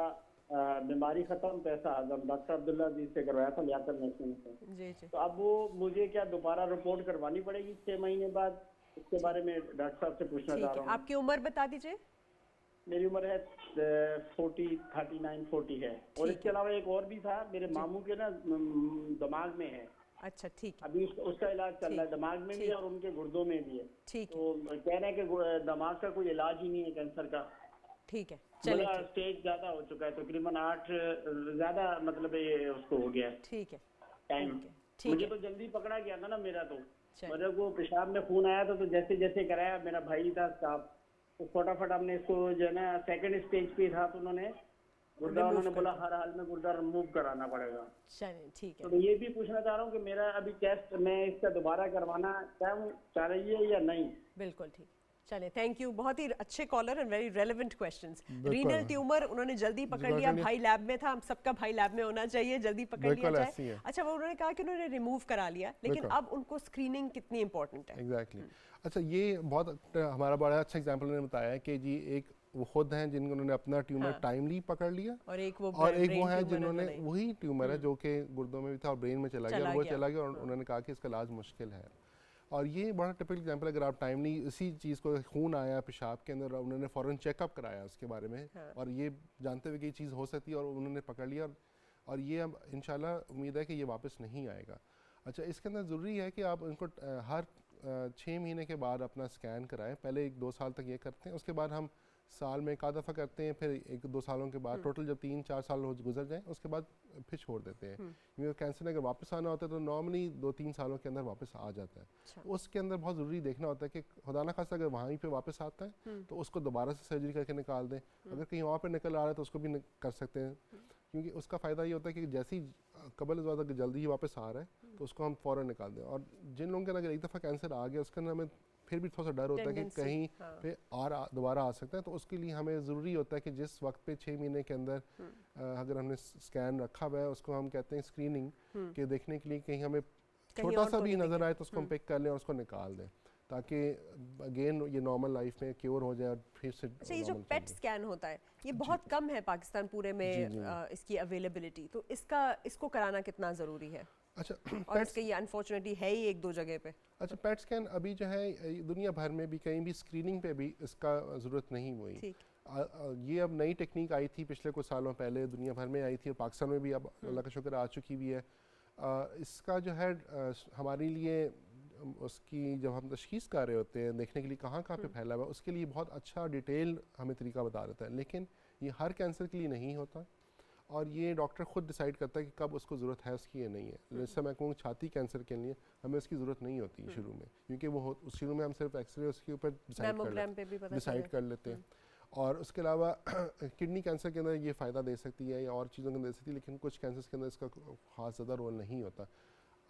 बीमारी खत्म पैसा आजम, डॉक्टर अब्दुल्ला जी से करवाया था लियाकत नर्सिंग से। जी जी। तो अब वो मुझे क्या दोबारा रिपोर्ट करवानी पड़ेगी 6 महीने बाद? इसके बारे में डॉक्टर साहब से पूछना ठीक चाह है, रहा हूँ। आपकी उम्र बता दीजिए। मेरी उम्र है 39-40 है। और ठीक इसके है। अलावा एक और भी था, मेरे मामू के ना दिमाग में है, अच्छा ठीक है। अभी उसका इलाज चल रहा है, दिमाग में भी ठीक। है और उनके गुर्दों में भी है। ठीक है। तो कह रहे हैं कि दिमाग का कोई इलाज ही नहीं है कैंसर का। ठीक है चलिए। बड़ा स्टेज ज्यादा हो चुका है, तकरीबन 8 ज्यादा मतलब ये उसको हो गया है ठीक है। टाइम। ओके, ठीक मुझे है। तो जल्दी पकड़ा गया था ना मेरा, तो चलिए। मेरे को पेशाब में खून आया था, तो जैसे जैसे कराया, मेरा भाई था साहब, तो फटाफट हमने इसको जो है ना सेकंड स्टेज पे था, तो उन्होंने गुर्दा Remove उन्होंने कर बोला हर हाल में गुर्दा रिमूव कराना पड़ेगा। चलिए ठीक तो है। मैं ये भी पूछना चाह रहा हूँ कि मेरा अभी टेस्ट मैं इसका दोबारा करवाना चाह रही है या नहीं? बिल्कुल ठीक। चलिए थैंक यू, बहुत ही अच्छे caller and very relevant questions. बिल्कुल। रीनल ट्यूमर उन्होंने जल्दी पकड़ पकड़ लिया, लिया। भाई लैब में था, हम सबका भाई लैब में होना चाहिए, जल्दी पकड़ लिया बिल्कुल ऐसी जाए। है। अच्छा, वो उन्होंने कहा कि उन्होंने रिमूव करा लिया, लेकिन बिल्कुल। अब उनको स्क्रीनिंग कितनी इंपॉर्टेंट है? एग्जैक्टली। अच्छा, ये बहुत हमारा बड़ा अच्छा एग्जांपल उन्होंने बताया है कि जी एक वो खुद हैं जिन्होंने अपना ट्यूमर हाँ। टाइमली पकड़ लिया, और एक वो और एक brain वो है tumor जिन्होंने नहीं। वही ट्यूमर है जो कि गुर्दों में भी था और ब्रेन में चला गया, और वो चला गया और उन्होंने कहा कि इसका इलाज मुश्किल है। और ये बड़ा टिपिकल एग्जांपल, अगर आप टाइमली इसी चीज़ को, खून आया पेशाब के अंदर, उन्होंने फ़ौरन चेकअप कराया उसके बारे में, हाँ। और ये जानते हुए कि ये चीज़ हो सकती है और उन्होंने पकड़ लिया, और ये अब इंशाल्लाह उम्मीद है कि ये वापस नहीं आएगा। अच्छा, इसके अंदर ज़रूरी है कि आप उनको हर 6 महीने के बाद अपना स्कैन कराएं। पहले 1-2 साल तक ये करते हैं, उसके बाद हम साल में एक आध दफ़ा करते हैं, फिर 1-2 सालों के बाद टोटल जब 3-4 साल गुजर जाएं उसके बाद फिर छोड़ देते हैं। क्योंकि कैंसर अगर वापस आना होता है तो नॉर्मली 2-3 सालों के अंदर वापस आ जाता है। अच्छा। उसके अंदर बहुत ज़रूरी देखना होता है कि खुदा ना खास्ता अगर वहीं पे वापस आता है तो उसको दोबारा से सर्जरी करके निकाल दें। अगर कहीं वहाँ पे निकल आ रहा है तो उसको भी कर सकते हैं, क्योंकि उसका फ़ायदा ये होता है कि जैसे ही कबल ज़्यादा जल्दी ही वापस आ रहा है तो उसको हम फ़ौरन निकाल दें। और जिन लोगों के अंदर अगर एक दफ़ा कैंसर आ गया उसके अंदर हमें फिर भी थोड़ा सा डर होता है कि Tendency, कहीं हाँ। पे और दोबारा आ सकता है, तो उसके लिए हमें ज़रूरी होता है कि जिस वक्त पे 6 महीने के अंदर अगर हमने स्कैन रखा हुआ है उसको हम कहते हैं स्क्रीनिंग, के देखने के लिए कहीं हमें छोटा और सा तो भी नहीं नज़र आए तो उसको हम पिक कर लें और उसको निकाल दें, ताकि अगेन ये नॉर्मल लाइफ में क्योर हो जाए और फिर से। अच्छा, ये जो पेट स्कैन होता है ये बहुत कम है पाकिस्तान पूरे में, इसकी अवेलेबिलिटी, तो इसको कराना कितना ज़रूरी है? अच्छा, और इसके ये अनफॉर्चुनेटली है ही 1-2 जगह पे। अच्छा, पेट स्कैन अभी जो है दुनिया भर में भी कहीं भी स्क्रीनिंग पे भी इसका ज़रूरत नहीं हुई। ठीक। ये अब नई टेक्निक आई थी पिछले कुछ सालों पहले, दुनिया भर में आई थी और पाकिस्तान में भी अब अल्लाह का शुक्र आ चुकी भी है। इसका जो है हमारे लिए उसकी जब हम तशखीस कर रहे होते हैं, देखने के लिए कहाँ कहाँ पे फैला हुआ है, उसके लिए बहुत अच्छा डिटेल हमें तरीका बता देता है, लेकिन ये हर कैंसर के लिए नहीं होता और ये डॉक्टर ख़ुद डिसाइड करता है कि कब उसको ज़रूरत है उसकी या नहीं है। जैसे मैं कहूँ छाती कैंसर के लिए हमें उसकी ज़रूरत नहीं होती शुरू में, क्योंकि वो शुरू में हम सिर्फ एक्सरे उसके ऊपर डिसाइड कर लेते हैं। और उसके अलावा किडनी कैंसर के अंदर ये फ़ायदा दे सकती है या और चीज़ों के अंदर दे सकती है, लेकिन कुछ कैंसर के अंदर इसका ख़ास ज़्यादा रोल नहीं होता।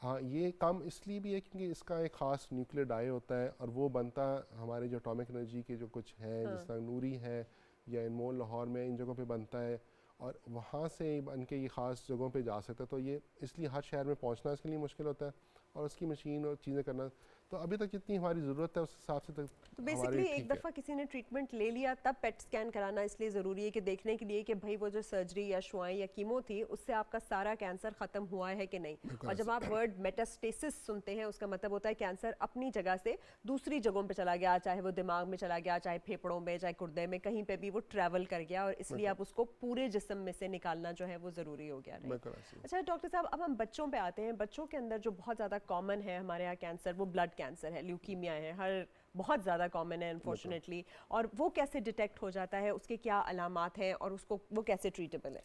हाँ, ये कम इसलिए भी है क्योंकि इसका एक ख़ास न्यूक्लियर डाई होता है और वो बनता हमारे जो एटॉमिक एनर्जी के जो कुछ है, जिस तरह नूरी है या इनमोल लाहौर में, इन जगहों पे बनता है और वहाँ से बन के ये ख़ास जगहों पे जा सकता है। तो ये इसलिए हर शहर में पहुँचना इसके लिए मुश्किल होता है और उसकी मशीन और चीज़ें करना। तो अभी तक जितनी हमारी ज़रूरत है उस हिसाब से तक तो हमारी बेसिकली एक ठीक है। दफ़ा किसी ने ट्रीटमेंट ले लिया तब पेट स्कैन कराना इसलिए ज़रूरी है कि देखने के लिए कि भाई वो जो सर्जरी या शुआएं या कीमो थी उससे आपका सारा कैंसर ख़त्म हुआ है कि नहीं। बिल्कुल और जब आप वर्ड मेटास्टेसिस सुनते हैं उसका मतलब होता है कैंसर अपनी जगह से दूसरी जगहों पे चला गया, चाहे वो दिमाग में चला गया, चाहे फेफड़ों में, चाहे गुर्दे में, कहीं पे भी वो ट्रैवल कर गया और इसलिए आप उसको पूरे जिस्म में से निकालना जो है वो ज़रूरी हो गया। बिल्कुल ऐसे ही। अच्छा डॉक्टर साहब, अब हम बच्चों पे आते हैं। बच्चों के अंदर जो बहुत ज़्यादा कॉमन है हमारे यहाँ कैंसर, वो ब्लड कैंसर है, ल्यूकीमिया है, हर बहुत ज़्यादा कॉमन है अनफॉर्चुनेटली। और वो कैसे डिटेक्ट हो जाता है, उसके क्या अलामात हैं और उसको वो कैसे ट्रीटेबल है?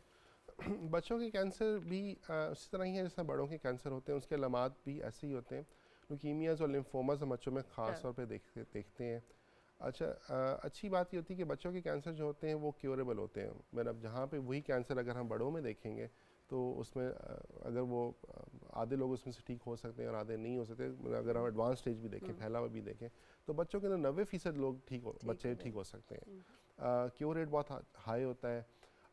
बच्चों के कैंसर भी उसी तरह ही है जैसे बड़ों के कैंसर होते हैं, उसके अलामात भी ऐसे ही होते हैं। ल्यूकीमियाज और लिम्फोमास हम बच्चों में ख़ास तौर पे देखते हैं। अच्छा, अच्छी बात ये होती है कि बच्चों के कैंसर जो होते हैं वो क्योरेबल होते हैं। मतलब जहाँ पे वही कैंसर अगर हम बड़ों में देखेंगे तो उसमें अगर वो आधे लोग उसमें से ठीक हो सकते हैं और आधे नहीं हो सकते। मतलब अगर हम एडवांस स्टेज भी देखें, फैला हुआ भी देखें, तो बच्चों के अंदर 90% लोग बच्चे ठीक हो सकते हैं। क्योर रेट बहुत हाई होता है।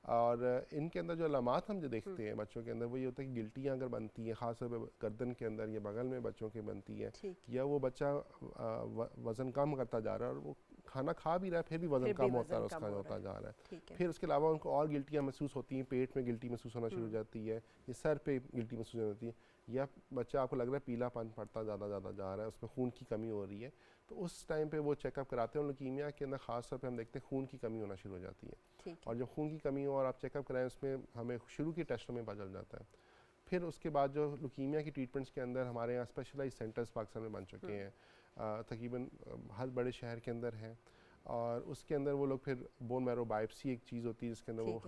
और इनके अंदर जो अलामात हम जो देखते हैं बच्चों के अंदर वो ये होता है कि गिल्टियाँ अगर बनती हैं, ख़ासतौर पर गर्दन के अंदर या बगल में बच्चों के बनती है, या वो बच्चा वज़न कम करता जा रहा है और वो खाना खा भी रहा है फिर भी वज़न कम होता है, उसका होता जा रहा है। फिर उसके अलावा उनको और गिल्टियाँ महसूस होती हैं, पेट में गिल्टी महसूस होना शुरू हो जाती है, या सर पे गिल्टी महसूस होती है, या बच्चा आपको लग रहा है पीलापन पड़ता ज़्यादा जा रहा है, उसमें खून की कमी हो रही है, तो उस टाइम पे वो चेकअप कराते हैं। ल्यूकीमिया के अंदर ख़ास तौर पे हम देखते हैं खून की कमी होना शुरू हो जाती है। और जब खून की कमी हो और आप चेकअप कराएं, उसमें हमें शुरू के टेस्टों में पता चल जाता है। फिर उसके बाद जो ल्यूकीमिया की ट्रीटमेंट्स के अंदर हमारे यहाँ स्पेशलाइज सेंटर्स पाकिस्तान में बन चुके हैं, तकरीबन हर बड़े शहर के अंदर हैं। और उसके अंदर वो लोग फिर बोन मैरो बायोप्सी एक चीज़ होती है जिसके अंदर वो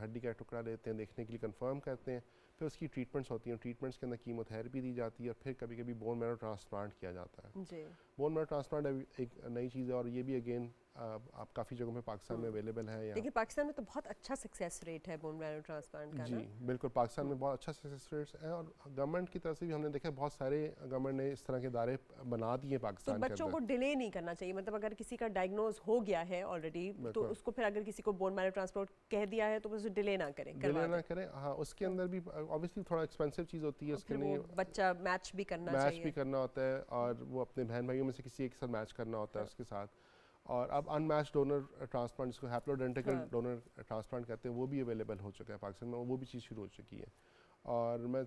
हड्डी का टुकड़ा लेते हैं, देखने के लिए कंफर्म करते हैं। फिर उसकी ट्रीटमेंट्स होती हैं, ट्रीटमेंट्स के अंदर कीमोथेरेपी दी जाती है और फिर कभी कभी बोन मैरो ट्रांसप्लांट किया जाता है। बोन मैरो ट्रांसप्लांट एक नई चीज़ है और ये भी अगेन आप काफ़ी जगहों में पाकिस्तान में अवेलेबल है। लेकिन पाकिस्तान में तो बहुत अच्छा सक्सेस रेट है बोन मैरो ट्रांसप्लांट का। जी बिल्कुल, पाकिस्तान में बहुत अच्छा सक्सेस रेट है और गवर्नमेंट की तरफ से भी हमने देखा बहुत सारे गवर्नमेंट ने इस तरह के इदारे बना दिए पाकिस्तान तो बच्चों को डिले नहीं करना चाहिए, मतलब अगर किसी का डायग्नोज हो गया है ऑलरेडी तो उसको फिर अगर किसी को बोन मैरो ट्रांसप्लांट कह दिया है तो उसे डिले ना करें, हाँ। उसके अंदर भी ऑब्वियसली थोड़ा एक्सपेंसिव चीज़ होती है, उसके लिए बच्चा मैच भी करना होता है और वो अपने बहन भाइयों में से किसी एक साथ मैच करना होता है उसके साथ। और अब अनमैच्ड डोनर ट्रांसप्लांट, जिसको हैप्लोइडेंटिकल डोनर ट्रांसप्लांट कहते हैं, वो भी अवेलेबल हो चुका है पाकिस्तान में, वो भी चीज़ शुरू हो चुकी है। और मैं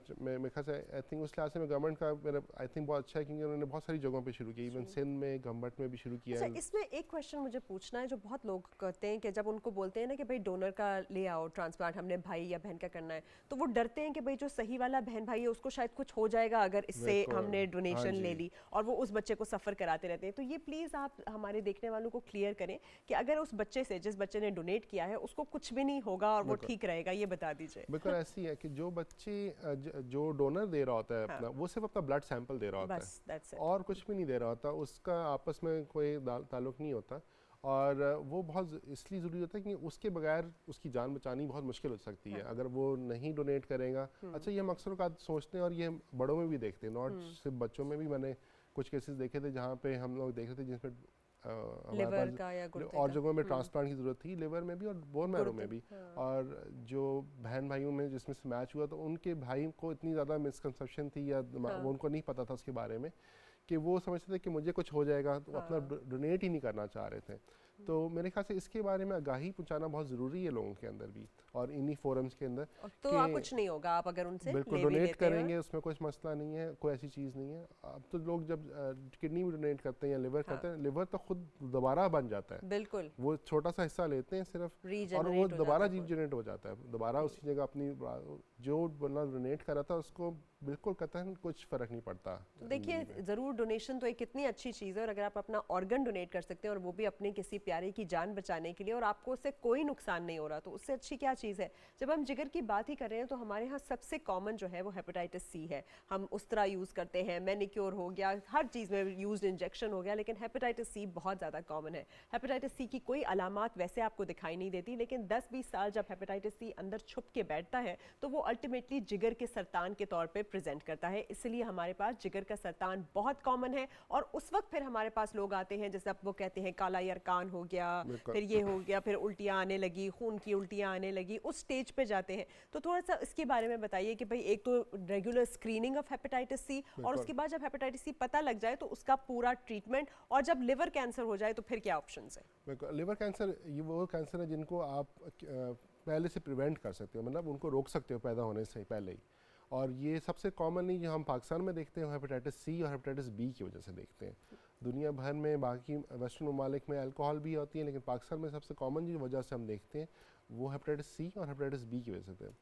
ख्याल से आई थिंक उस लिहाज से गवर्नमेंट का मेरा आई थिंक बहुत अच्छा है क्योंकि उन्होंने बहुत सारी जगहों पे शुरू किया, इवन सिंध में, गंबट में भी शुरू किया है। इसमें एक क्वेश्चन मुझे पूछना है जो बहुत लोग करते हैं कि जब उनको बोलते हैं ना कि भाई डोनर का ले आओ ट्रांसप्लांट, हमने भाई या बहन का करना है, तो वो डरते हैं कि भाई जो सही वाला बहन भाई है उसको शायद कुछ हो जाएगा अगर इससे हमने डोनेशन ले ली, और वो उस बच्चे को सफ़र कराते रहते हैं। तो ये प्लीज़ आप हमारे देखने वालों को क्लियर करें कि अगर उस बच्चे से, जिस बच्चे ने डोनेट किया है, उसको कुछ भी नहीं होगा और वो ठीक रहेगा, ये बता दीजिए। बिल्कुल ऐसी है कि जो बच्चे जो डोनर दे रहा होता है अपना, वो सिर्फ अपना ब्लड सैंपल दे रहा होता है और कुछ भी नहीं दे रहा होता, उसका आपस में कोई ताल्लुक नहीं होता। और वो बहुत इसलिए ज़रूरी होता है कि उसके बगैर उसकी जान बचानी बहुत मुश्किल हो सकती है अगर वो नहीं डोनेट करेगा। अच्छा, ये हम अक्सर का सोचते हैं और ये बड़ों में भी देखते हैं, नॉट सिर्फ बच्चों में भी। मैंने कुछ केसेस देखे थे जहाँ पे हम लोग देख रहे थे जिसमें लिवर का या गुर्दे और जगहों में ट्रांसप्लांट की ज़रूरत थी, लिवर में भी और बोन मैरो में भी। और जो बहन भाइयों में जिसमें से मैच हुआ तो उनके भाई को इतनी ज़्यादा मिसकंसेप्शन थी या वो उनको नहीं पता था उसके बारे में कि वो समझते थे कि मुझे कुछ हो जाएगा, तो अपना डोनेट ही नहीं करना चाह रहे थे। तो मेरे ख्याल से इसके बारे में आगाही पहुंचाना बहुत ज़रूरी है लोगों के अंदर भी और इन्हीं फोरम्स के अंदर। तो कुछ नहीं होगा आप अगर उनसे बिल्कुल डोनेट करेंगे, उसमें कोई मसला नहीं है, कोई ऐसी चीज़ नहीं है। अब तो लोग जब किडनी भी डोनेट करते हैं या लिवर करते हैं, लिवर तो खुद दोबारा बन जाता है। बिल्कुल, वो छोटा सा हिस्सा लेते हैं सिर्फ और वो दोबारा रीजनरेट हो जाता है, दोबारा उसी जगह अपनी जो बंदा डोनेट कर रहा था उसको बिल्कुल कतई कुछ फ़र्क नहीं पड़ता। तो देखिए, ज़रूर डोनेशन तो एक कितनी अच्छी चीज़ है और अगर आप अपना ऑर्गन डोनेट कर सकते हैं और वो भी अपने किसी प्यारे की जान बचाने के लिए और आपको उससे कोई नुकसान नहीं हो रहा, तो उससे अच्छी क्या चीज़ है। जब हम जिगर की बात ही कर रहे हैं तो हमारे यहाँ सबसे कॉमन जो है वो हेपेटाइटिस सी है। हम उस तरह यूज़ करते हैं, मैनिक्योर हो गया, हर चीज़ में यूज्ड इंजेक्शन हो गया, लेकिन हेपेटाइटिस सी बहुत ज़्यादा कॉमन है। हेपेटाइटिस सी की कोई अलामात वैसे आपको दिखाई नहीं देती, लेकिन 10-20 साल जब हेपेटाइटिस सी अंदर छुप के बैठता है तो वो अल्टीमेटली जिगर के सरतान के तौर पर प्रेजेंट करता है। इसलिए हमारे पास जिगर का सरतान बहुत कॉमन है और उस वक्त फिर हमारे पास लोग आते हैं जैसे अब वो कहते हैं काला यरकान हो गया, फिर ये हो गया, फिर उल्टियाँ आने लगी, खून की उल्टियाँ आने लगी। जाएगी, उस स्टेज पे जाते हैं। तो थोड़ा सा इसके बारे में बताइए कि भाई एक तो regular screening of hepatitis C, और उसके बाद जब हेपेटाइटिस सी पता लग जाए तो उसका पूरा ट्रीटमेंट, और जब लिवर कैंसर हो जाए तो फिर क्या ऑप्शंस है? लिवर कैंसर ये वो कैंसर है जिनको आप पहले से प्रिवेंट कर सकते हो, मतलब उनको रोक सकते हो पैदा होने से पहले ही। और ये सबसे कॉमनली जो हम पाकिस्तान में देखते हैं हेपेटाइटिस सी और हेपेटाइटिस बी की वजह से देखते हैं। दुनिया भर में बाकी वेस्टर्न ममालिक में अल्कोहल भी होती है, लेकिन पाकिस्तान में सबसे कॉमन जो वजह से हम देखते हैं वो हेपेटाइटिस सी और हेपेटाइटिस बी की वजह से है।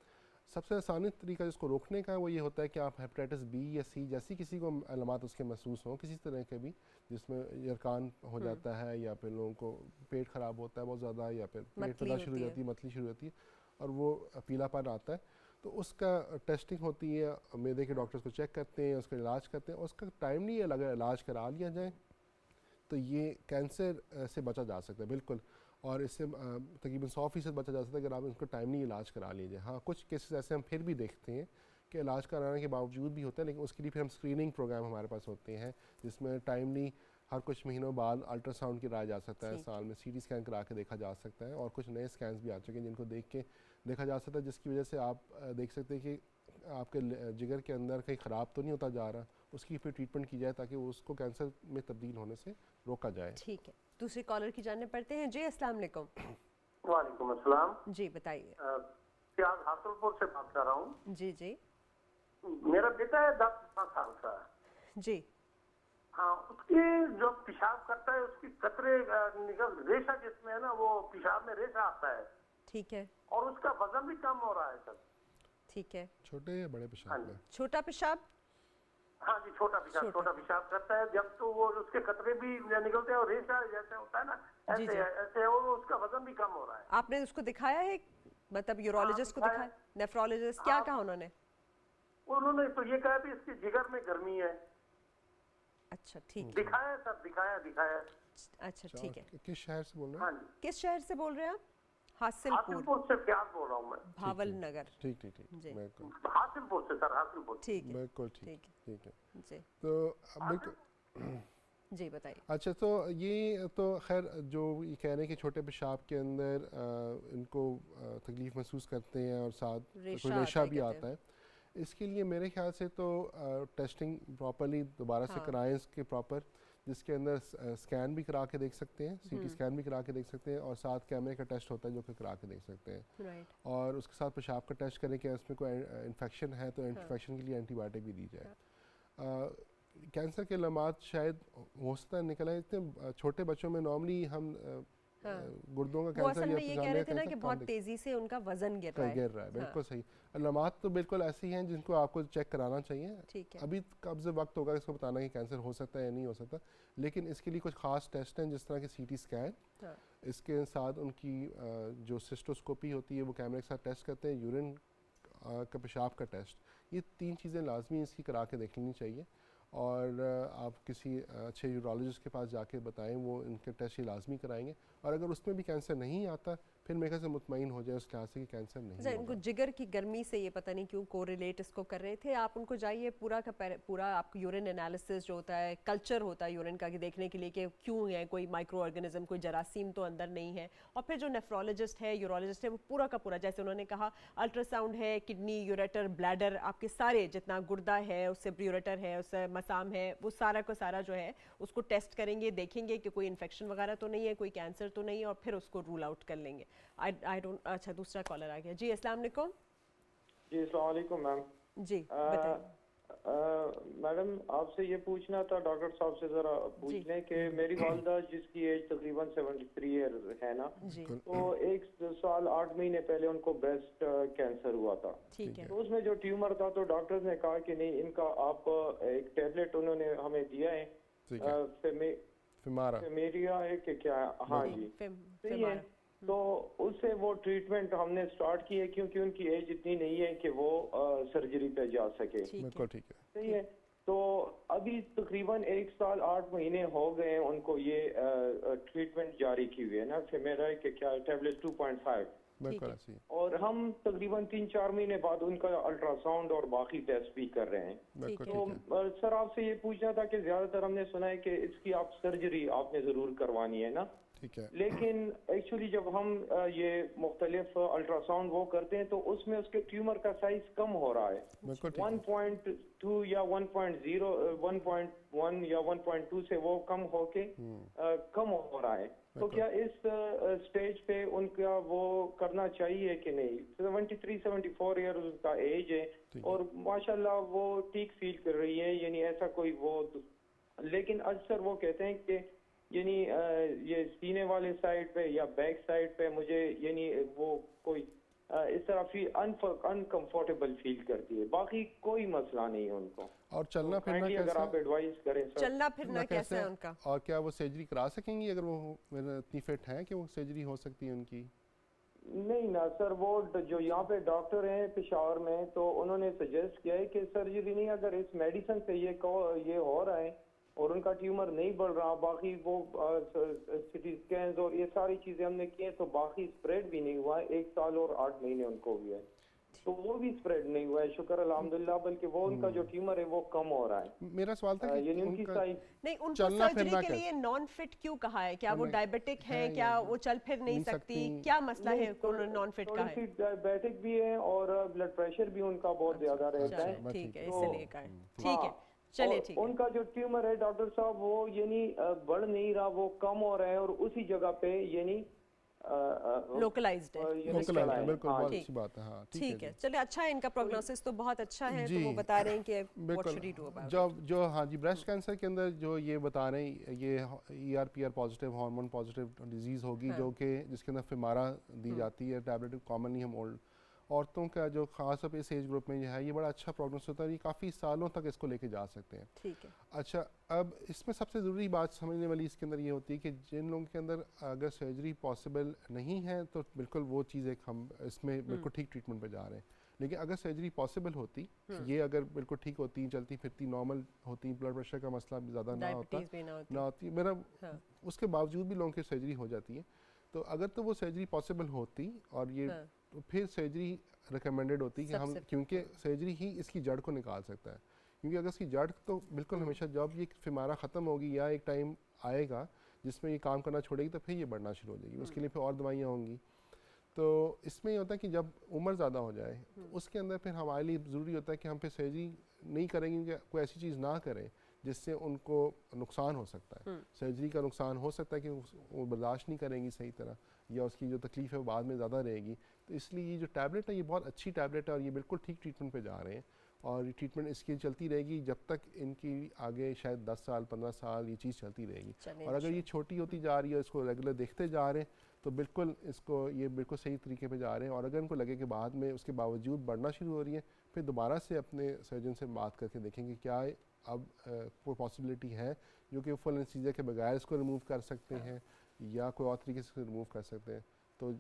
सबसे आसानी तरीका जिसको रोकने का वो ये होता है कि आप हेपेटाइटिस बी या सी जैसी किसी को अलामात उसके महसूस हों, किसी तरह के भी, जिसमें यरकान हो जाता है या फिर लोगों को पेट ख़राब होता है बहुत ज़्यादा, या फिर पेट पैदा शुरू हो जाती है, मतली शुरू होती है और वो पीलापन आता है, तो उसका टेस्टिंग होती है, मैदे के डॉक्टर्स को चेक करते हैं, उसका इलाज करते हैं। उसका टाइम नहीं है, अगर इलाज करा लिया जाए तो ये कैंसर से बचा जा सकता है बिल्कुल, और इससे तकरीबन 100% बचा जा सकता है अगर आप इसको टाइमली इलाज करा लीजिए। हाँ, कुछ केसेस ऐसे हम फिर भी देखते हैं कि इलाज कराने के बावजूद भी होता है, लेकिन उसके लिए फिर हम स्क्रीनिंग प्रोग्राम हमारे पास होते हैं जिसमें टाइमली हर कुछ महीनों बाद अल्ट्रासाउंड कराया जा सकता है, साल में सीटी स्कैन करा के देखा जा सकता है, और कुछ नए स्कैन्स भी आ चुके हैं जिनको देख के देखा जा सकता है, जिसकी वजह से आप देख सकते हैं कि आपके जिगर के अंदर कहीं ख़राब तो नहीं होता जा रहा, उसकी फिर ट्रीटमेंट की जाए ताकि उसको कैंसर में तब्दील होने से रोका जाए। ठीक है, दूसरे कॉलर की जानने पड़ते हैं। जी अस्सलाम वालेकुम। वालेकुम अस्सलाम। जी बताइए। प्याज हासिलपुर से बात कर रहा हूँ। जी जी। मेरा बेटा है 10-12 साल का। जी। हाँ, उसकी जो पेशाब करता है उसकी कतरे निकल रेशा जिसमें है ना, वो पेशाब में रेशा आता है। ठीक है। और उसका वजन भी कम हो रहा है सर। ठीक है। छोटे या बड़े पेशाब में? छोटा पेशाब? हाँ जी, छोटा पेशाब करता है। जब तो वो उसके कतरे भी निकलते हैं और रेशा जैसे होता है ना, ऐसे ऐसे, और उसका वजन भी कम हो रहा है। आपने उसको दिखाया है, मतलब यूरोलॉजिस्ट को दिखाया, नेफ्रोलॉजिस्ट, क्या कहा उन्होंने? उन्होंने तो ये कहा कि इसकी जिगर में गर्मी है। अच्छा ठीक है। दिखाया सर, दिखाया। अच्छा ठीक है। किस शहर से बोल रहे हैं? हाँ जी। किस शहर से बोल रहे हैं आप? हासिलपुर से प्याज बोल रहा हूँ मैं। भावल नगर। ठीक जी। हासिलपुर से सर, हासिलपुर। ठीक है, बिल्कुल ठीक है। जी तो बिल्कुल जी बताइए। अच्छा, तो ये तो खैर जो ये कह रहे हैं कि छोटे पेशाब के अंदर इनको तकलीफ महसूस करते हैं और साथ कोई रेशा भी आता है, इसके लिए मेरे ख्याल से तो टेस्टिंग प्रॉपरली दोबारा से कराएं इसके प्रॉपर, जिसके अंदर स्कैन भी करा के देख सकते हैं, सीटी स्कैन भी करा के देख सकते हैं, और साथ कैमरे का टेस्ट होता है जो कि करा के देख सकते हैं। और उसके साथ पेशाब का टेस्ट करें कि इसमें कोई इन्फेक्शन है तो इन्फेक्शन के लिए एंटीबायोटिक भी दी जाए। कैंसर के अलामात शायद हो सकता है निकल आए, इतने छोटे बच्चों में नॉर्मली हम गुर्दों का कैंसर ये कह रहे थे ना कि बहुत तेजी से उनका वजन गिर रहा है। बिल्कुल सही। अलामात तो बिल्कुल ऐसी हैं जिनको आपको चेक कराना चाहिए। ठीक है। अभी कब से वक्त होगा इसको बताना कि कैंसर हो सकता है या नहीं हो सकता, लेकिन इसके लिए कुछ खास टेस्ट हैं जिस तरह के सीटी स्कैन, इसके साथ उनकी जो सिस्टोस्कोपी होती है वो कैमरे के साथ टेस्ट करते हैं, यूरिन का पेशाब का टेस्ट, ये 3 चीज़ें लाजमी इसकी करा के देख लेनी चाहिए। और आप किसी अच्छे यूरोलॉजिस्ट के पास जाके बताएं, वो इनके टेस्ट ये लाजमी कराएंगे, और अगर उसमें भी कैंसर नहीं आता फिर मेरे ख्याल से मुतमईन हो जाए उस लिहाज से कि कैंसर नहीं है। इनको जिगर की गर्मी से ये पता नहीं क्यों कोरिलेट इसको कर रहे थे। आप उनको जाइए, पूरा का पूरा आपको यूरिन एनालिसिस जो होता है, कल्चर होता है यूरिन का, कि देखने के लिए कि क्यों है, कोई माइक्रो ऑर्गेनिज्म, कोई जरासीम तो अंदर नहीं है। और फिर जो नेफ्रोलॉजिस्ट है, यूरोलॉजिस्ट है, वो पूरा का पूरा, जैसे उन्होंने कहा, अल्ट्रासाउंड है, किडनी, यूरेटर, ब्लैडर, आपके सारे जितना गुर्दा है, उससे यूरेटर है, उससे मसाम है, वो सारा का सारा जो है उसको टेस्ट करेंगे, देखेंगे कि कोई इन्फेक्शन वगैरह तो नहीं है, कोई कैंसर तो नहीं है, और फिर उसको रूल आउट कर लेंगे। I don't. अच्छा, दूसरा कॉलर आ गया। जी अस्सलाम वालेकुम। जी अस्सलाम वालेकुम मैम। जी बताइए। मैडम आपसे ये पूछना था, डॉक्टर साहब से जरा पूछ लें कि मेरी वालदा जिसकी एज तकरीबन 73 ईयर है ना, तो 1 साल 8 महीने पहले उनको ब्रेस्ट कैंसर हुआ था। ठीक है। तो उसमें जो ट्यूमर था तो डॉक्टर्स ने कहा कि नहीं, इनका आप एक टैबलेट उन्होंने हमें दिया है, फेमेरिया है कि क्या, हाँ जी सही है। तो उससे वो ट्रीटमेंट हमने स्टार्ट की है, क्योंकि उनकी एज इतनी नहीं है कि वो सर्जरी पे जा सके। बिल्कुल ठीक है, सही है। तो अभी तकरीबन 1 साल 8 महीने हो गए हैं उनको ये ट्रीटमेंट जारी की हुई है ना, फेमेरा के क्या टैबलेट 2.5। बिल्कुल ऐसी है। और हम तकरीबन 3-4 महीने बाद उनका अल्ट्रासाउंड और बाकी टेस्ट भी कर रहे हैं। तो सर आपसे ये पूछना था कि ज्यादातर हमने सुना है कि इसकी आप सर्जरी आपने जरूर करवानी है ना, ठीक है। लेकिन एक्चुअली जब हम ये मुख्तलिफ अल्ट्रासाउंड वो करते हैं तो उसमें उसके ट्यूमर का साइज कम हो रहा है, बिल्कुल ठीक है। 1.2 या 1.0 1.1 या 1.2 से वो कम होके कम हो रहा है। तो क्या इस स्टेज पे उनका वो करना चाहिए कि नहीं? 73-74 ईयर उसका एज है और माशाल्लाह वो ठीक फील कर रही है, यानी ऐसा कोई वो, लेकिन अक्सर वो कहते हैं कि यानी ये सीने वाले साइड पे या बैक साइड पे मुझे यानी वो कोई इस तरह फील अनकंफर्टेबल फील करती है, बाकी कोई मसला नहीं है उनको। और चलना फिरना अगर कैसे? आप एडवाइस करें सर। चलना फिरना कैसा है उनका? और क्या वो सर्जरी करा सकेंगी अगर वो इतनी फिट हैं कि वो सर्जरी हो सकती है उनकी? नहीं ना सर, वो जो यहाँ पे डॉक्टर हैं पेशावर में, तो उन्होंने सजेस्ट किया है कि सर्जरी नहीं, अगर इस मेडिसिन से ये हो रहा है और उनका ट्यूमर नहीं बढ़ रहा, बाकी वो सिटी स्कैन और ये सारी चीजें हमने की हैं तो बाकी स्प्रेड भी नहीं हुआ है, 1 साल और 8 महीने उनको हुए हैं तो वो भी स्प्रेड नहीं हुआ है, शुक्र अल्हम्दुलिल्लाह, बल्कि वो उनका जो ट्यूमर है वो कम हो रहा है। मेरा सवाल था कि यानी उनकी साइज नहीं, उनको चलना सर्जरी फिरना के लिए नॉन फिट क्यों कहा है? क्या वो नहीं, डायबिटिक है, है क्या या वो चल फिर नहीं सकती, क्या मसला है उन्होंने नॉन फिट कहा है? डायबिटिक भी है और ब्लड प्रेशर भी उनका बहुत ज्यादा रहता है। चलो, ठीक है, तो- इसलिए कहा है। ठीक है, हाँ, चलिए और ठीक है। उनका जो ट्यूमर है डॉक्टर साहब वो यानी बढ़ नहीं रहा, वो कम हो रहा है और उसी जगह पे यानी लोकलाइज्ड है। लोकलाइज्ड है, बिल्कुल बहुत ठीक। अच्छी बात है। हाँ ठीक है, चलिए अच्छा है, इनका प्रोग्नोसिस तो बहुत अच्छा है, तो जी, वो बता रहे हैं कि व्हाट बिल्कुल। शुड ही डू अबाउट जो हाँ जी, ब्रेस्ट कैंसर के अंदर जो ये बता रहे हैं, ये ERPR positive, hormone positive disease होगी, जो कि जिसके अंदर फिमारा दी जाती है टैबलेट, कॉमनली हम ओल्ड औरतों का जो खास तौर पे इस एज ग्रुप में जो है ये बड़ा अच्छा प्रोग्नोसिस होता है, ये काफ़ी सालों तक इसको लेके जा सकते हैं। ठीक है। अच्छा, अब इसमें सबसे ज़रूरी बात समझने वाली इसके अंदर ये होती है कि जिन लोगों के अंदर अगर सर्जरी पॉसिबल नहीं है तो बिल्कुल वो चीज़ एक हम इसमें बिल्कुल ठीक ट्रीटमेंट पे जा रहे हैं। लेकिन अगर सर्जरी पॉसिबल होती, ये अगर बिल्कुल ठीक होती, चलती फिरती, नॉर्मल होती, ब्लड प्रेशर का मसला भी ज़्यादा ना होता, डायबिटीज भी ना होती मेरा, हाँ। उसके बावजूद भी लोगों की सर्जरी हो जाती है। तो अगर तो वो सर्जरी पॉसिबल होती और ये हाँ। तो फिर सर्जरी रिकमेंडेड होती कि हम, सबसे क्योंकि सर्जरी ही इसकी जड़ को निकाल सकता है, क्योंकि अगर इसकी जड़ तो बिल्कुल हमेशा जब ये फिमारा ख़त्म होगी या एक टाइम आएगा जिसमें ये काम करना छोड़ेगी तो फिर ये बढ़ना शुरू हो जाएगी, उसके लिए फिर और दवाइयाँ होंगी। तो इसमें ये होता है कि जब उम्र ज़्यादा हो जाए उसके अंदर फिर हमारे लिए ज़रूरी होता है कि हम फिर सर्जरी नहीं करेंगे, कोई ऐसी चीज़ ना करें जिससे उनको नुकसान हो सकता है। सर्जरी का नुकसान हो सकता है कि वो बर्दाश्त नहीं करेंगी सही तरह, या उसकी जो तकलीफ़ है वो बाद में ज़्यादा रहेगी। तो इसलिए ये जो टैबलेट है ये बहुत अच्छी टैबलेट है और ये बिल्कुल ठीक ट्रीटमेंट पे जा रहे हैं और ये ट्रीटमेंट इसकी चलती रहेगी जब तक इनकी आगे शायद 10 साल 15 साल ये चीज़ चलती रहेगी। और अगर ये छोटी होती जा रही है, इसको रेगुलर देखते जा रहे हैं तो बिल्कुल इसको ये बिल्कुल सही तरीके पे जा रहे हैं। और अगर इनको लगे कि बाद में उसके बावजूद बढ़ना शुरू हो रही है, फिर दोबारा से अपने सर्जन से बात करके देखेंगे क्या अब कोई पॉसिबिलिटी है जो कि फुल एनेस्थीसिया के बगैर इसको रिमूव कर सकते हैं या कोई और तरीके से रिमूव कर सकते हैं। तो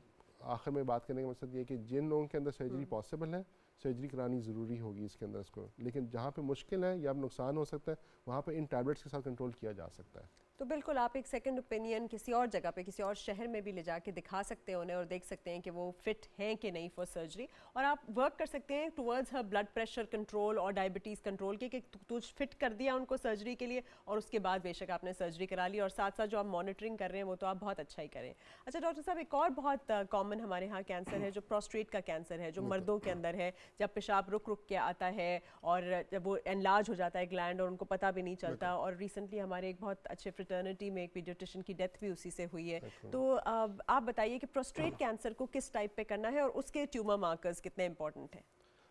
आखिर में बात करने का मकसद ये है कि जिन लोगों के अंदर सर्जरी पॉसिबल है, सर्जरी करानी ज़रूरी होगी इसके अंदर इसको, लेकिन जहाँ पे मुश्किल है या नुकसान हो सकता है वहाँ पे इन टैबलेट्स के साथ कंट्रोल किया जा सकता है। तो बिल्कुल आप एक सेकंड ओपिनियन किसी और जगह पे, किसी और शहर में भी ले जाके दिखा सकते हैं उन्हें और देख सकते हैं कि वो फिट हैं कि नहीं फॉर सर्जरी, और आप वर्क कर सकते हैं टुवर्ड्स हर ब्लड प्रेशर कंट्रोल और डायबिटीज़ कंट्रोल के, कि तू फिट कर दिया उनको सर्जरी के लिए और उसके बाद बेशक आपने सर्जरी करा ली, और साथ साथ जो आप मॉनिटरिंग कर रहे हैं वो तो आप बहुत अच्छा ही करें। अच्छा डॉक्टर साहब, एक और बहुत कॉमन हमारे यहाँ कैंसर है जो प्रोस्टेट का कैंसर है, जो मर्दों के अंदर है, जब पेशाब रुक रुक के आता है और जब वो एनलार्ज हो जाता है ग्लैंड और उनको पता भी नहीं चलता। और रिसेंटली हमारे एक बहुत अच्छे फ्रेटर्निटी में एक पीडियाट्रिशियन की डेथ भी उसी से हुई है। तो आप बताइए कि प्रोस्टेट कैंसर को किस टाइप पे करना है और उसके ट्यूमर मार्कर्स कितने इंपॉर्टेंट हैं?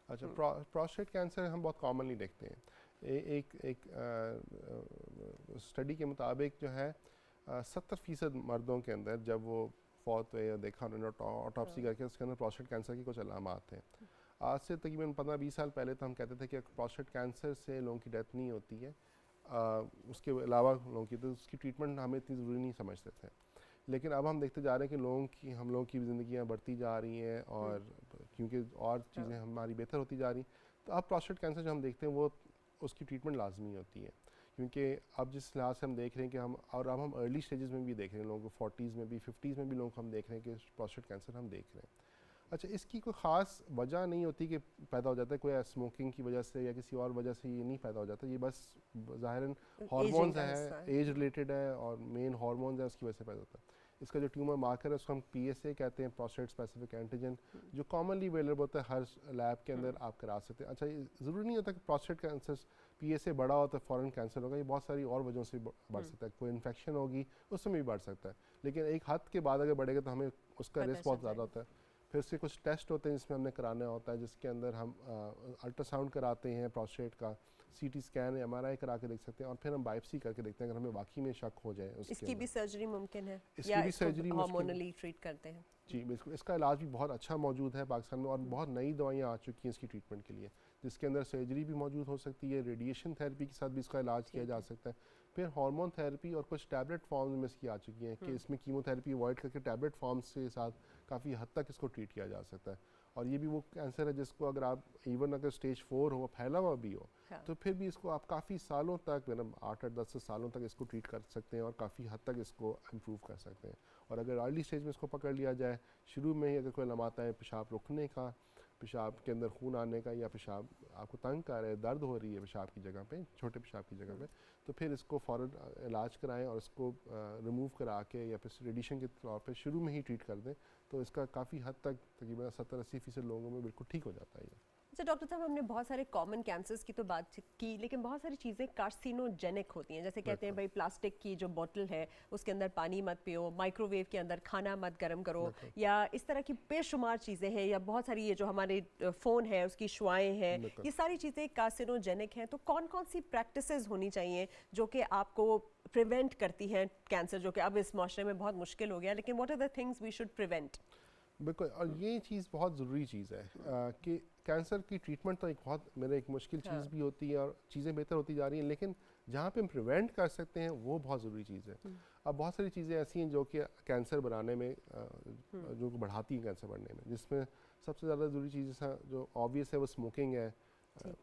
अच्छा, प्रोस्टेट कैंसर हम बहुत कॉमनली देखते हैं। एक स्टडी के मुताबिक जो है 70% मर्दों के अंदर जब वो फौत हुए या देखा उन्होंने ऑटोप्सी करके उसके अंदर प्रोस्टेट कैंसर की कुछ अलामात हैं। आज से तकरीबन 15-20 साल पहले तो हम कहते थे कि प्रोस्टेट कैंसर से लोगों की डेथ नहीं होती है, उसके अलावा लोगों की, तो उसकी ट्रीटमेंट हमें इतनी ज़रूरी नहीं समझते थे। लेकिन अब हम देखते जा रहे हैं कि हम लोगों की ज़िंदगियाँ बढ़ती जा रही हैं और क्योंकि और चीज़ें हमारी बेहतर होती जा रही हैं, तो अब प्रोस्टेट कैंसर जो हम देखते हैं वो उसकी ट्रीटमेंट लाजमी होती है। क्योंकि अब जिस लिहाज से हम देख रहे हैं कि अब हम अर्ली स्टेजेस में भी देख रहे हैं, लोगों को 40s में भी 50s में भी लोगों को हम देख रहे हैं कि प्रोस्टेट कैंसर हम देख रहे हैं। अच्छा, इसकी कोई ख़ास वजह नहीं होती कि पैदा हो जाता है, कोई स्मोकिंग की वजह से या किसी और वजह से ये नहीं पैदा हो जाता, ये बस ज़ाहिरन हार्मोन्स हैं, एज रिलेटेड है और मेन हार्मोन्स है उसकी वजह से पैदा होता है। इसका जो ट्यूमर मार्कर है उसको हम PSA कहते हैं, प्रोस्टेट स्पेसिफिक एंटीजन, जो कॉमनली अवेलेबल होता है हर लैब के अंदर आप करा सकते हैं। अच्छा, ये ज़रूरी नहीं होता कि प्रोस्टेट कैंसर PSA बड़ा हो तो फ़ौरन कैंसर होगा, ये बहुत सारी और वजहों से बढ़ सकता है, कोई इन्फेक्शन होगी उसमें भी बढ़ सकता है, लेकिन एक हद के बाद अगर बढ़ेगा तो हमें उसका रिस्क बहुत ज़्यादा होता है। फिर से कुछ टेस्ट होते हैं जिसमें हमने कराना होता है, जिसके अंदर हम अल्ट्रासाउंड कराते हैं प्रोस्टेट का, CT स्कैन MRI करा के देख सकते हैं, और फिर हम बायोप्सी करके देखते हैं अगर हमें वाकई में शक हो जाए उसके इसकी भी सर्जरी मुमकिन है इसकी या भी इसको सर्जरी हार्मोनली ट्रीट करते हैं? जी बिल्कुल, इसका इलाज भी बहुत अच्छा मौजूद है पाकिस्तान में, और बहुत नई दवाइयाँ आ चुकी हैं इसकी ट्रीटमेंट के लिए, जिसके अंदर सर्जरी भी मौजूद हो सकती है, रेडिएशन थेरेपी के साथ भी इसका इलाज किया जा सकता है, फिर हार्मोन थेरेपी और कुछ टैबलेट फॉर्म्स में इसकी आ चुकी हैं कि इसमें कीमोथेरेपी अवॉइड करके टैबलेट फॉर्म्स के साथ काफ़ी हद तक इसको ट्रीट किया जा सकता है। और ये भी वो कैंसर है जिसको अगर आप इवन अगर स्टेज 4 हो, फैला हुआ भी हो, तो फिर भी इसको आप काफ़ी सालों तक, मतलब 8-10 सालों तक इसको ट्रीट कर सकते हैं और काफ़ी हद तक इसको इम्प्रूव कर सकते हैं। और अगर अर्ली स्टेज में इसको पकड़ लिया जाए, शुरू में ही अगर कोई लमाता है पेशाब रुकने का, पेशाब के अंदर खून आने का, या पेशाब आपको तंग कर रहा है, दर्द हो रही है पेशाब की जगह पे, छोटे पेशाब की जगह पे, तो फिर इसको फ़ौरन इलाज कराएं और इसको रिमूव करा के या फिर रेडिएशन के तौर पे शुरू में ही ट्रीट कर दें, तो इसका काफ़ी हद तक तकरीबन 70-80% लोगों में बिल्कुल ठीक हो जाता है ये। अच्छा डॉक्टर साहब, हमने बहुत सारे कॉमन कैंसर्स की तो बात की, लेकिन बहुत सारी चीज़ें कार्सिनोजेनिक होती हैं, जैसे कहते हैं भाई प्लास्टिक की जो बोतल है उसके अंदर पानी मत पियो, माइक्रोवेव के अंदर खाना मत गर्म करो, या इस तरह की बेशुमार चीज़ें हैं, या बहुत सारी ये जो हमारे फ़ोन है उसकी शुआएँ हैं, ये सारी चीज़ें कार्सिनोजेनिक हैं। तो कौन कौन सी प्रैक्टिसेस होनी चाहिए जो कि आपको प्रिवेंट करती हैं कैंसर, जो कि अब इस माशरे में बहुत मुश्किल हो गया, लेकिन what are the things we should prevent? बिल्कुल, और ये चीज़ बहुत ज़रूरी चीज़ है कि कैंसर की ट्रीटमेंट तो एक बहुत मेरे एक मुश्किल चीज़ भी होती है और चीज़ें बेहतर होती जा रही हैं, लेकिन जहाँ पे हम प्रिवेंट कर सकते हैं वो बहुत ज़रूरी चीज़ है। अब बहुत सारी चीज़ें ऐसी हैं जो कि कैंसर बनाने में जो बढ़ाती हैं कैंसर बढ़ने में, जिसमें सबसे ज़्यादा ज़रूरी चीज़ जो ऑब्वियस है वो स्मोकिंग है,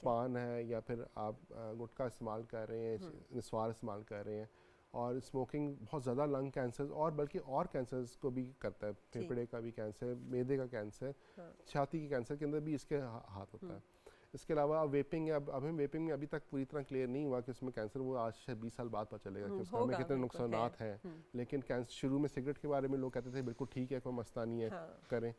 पान है, या फिर आप गुटखा इस्तेमाल कर रहे हैं, निस्वार इस्तेमाल कर रहे हैं, और स्मोकिंग बहुत ज़्यादा लंग कैंसर और बल्कि और कैंसर्स को भी करता है, फेफड़े का भी कैंसर, मैदे का कैंसर, छाती के कैंसर के अंदर भी इसके हाथ होता है। इसके अलावा वेपिंग, अब हमें वेपिंग में अभी तक पूरी तरह क्लियर नहीं हुआ कि उसमें कैंसर, वो आज से 20 साल बाद पता चलेगा कि उसका हमें कितने नुकसानात हैं, लेकिन कैंसर शुरू में सिगरेट के बारे में लोग कहते थे बिल्कुल ठीक है, कोई मसला नहीं है, करें,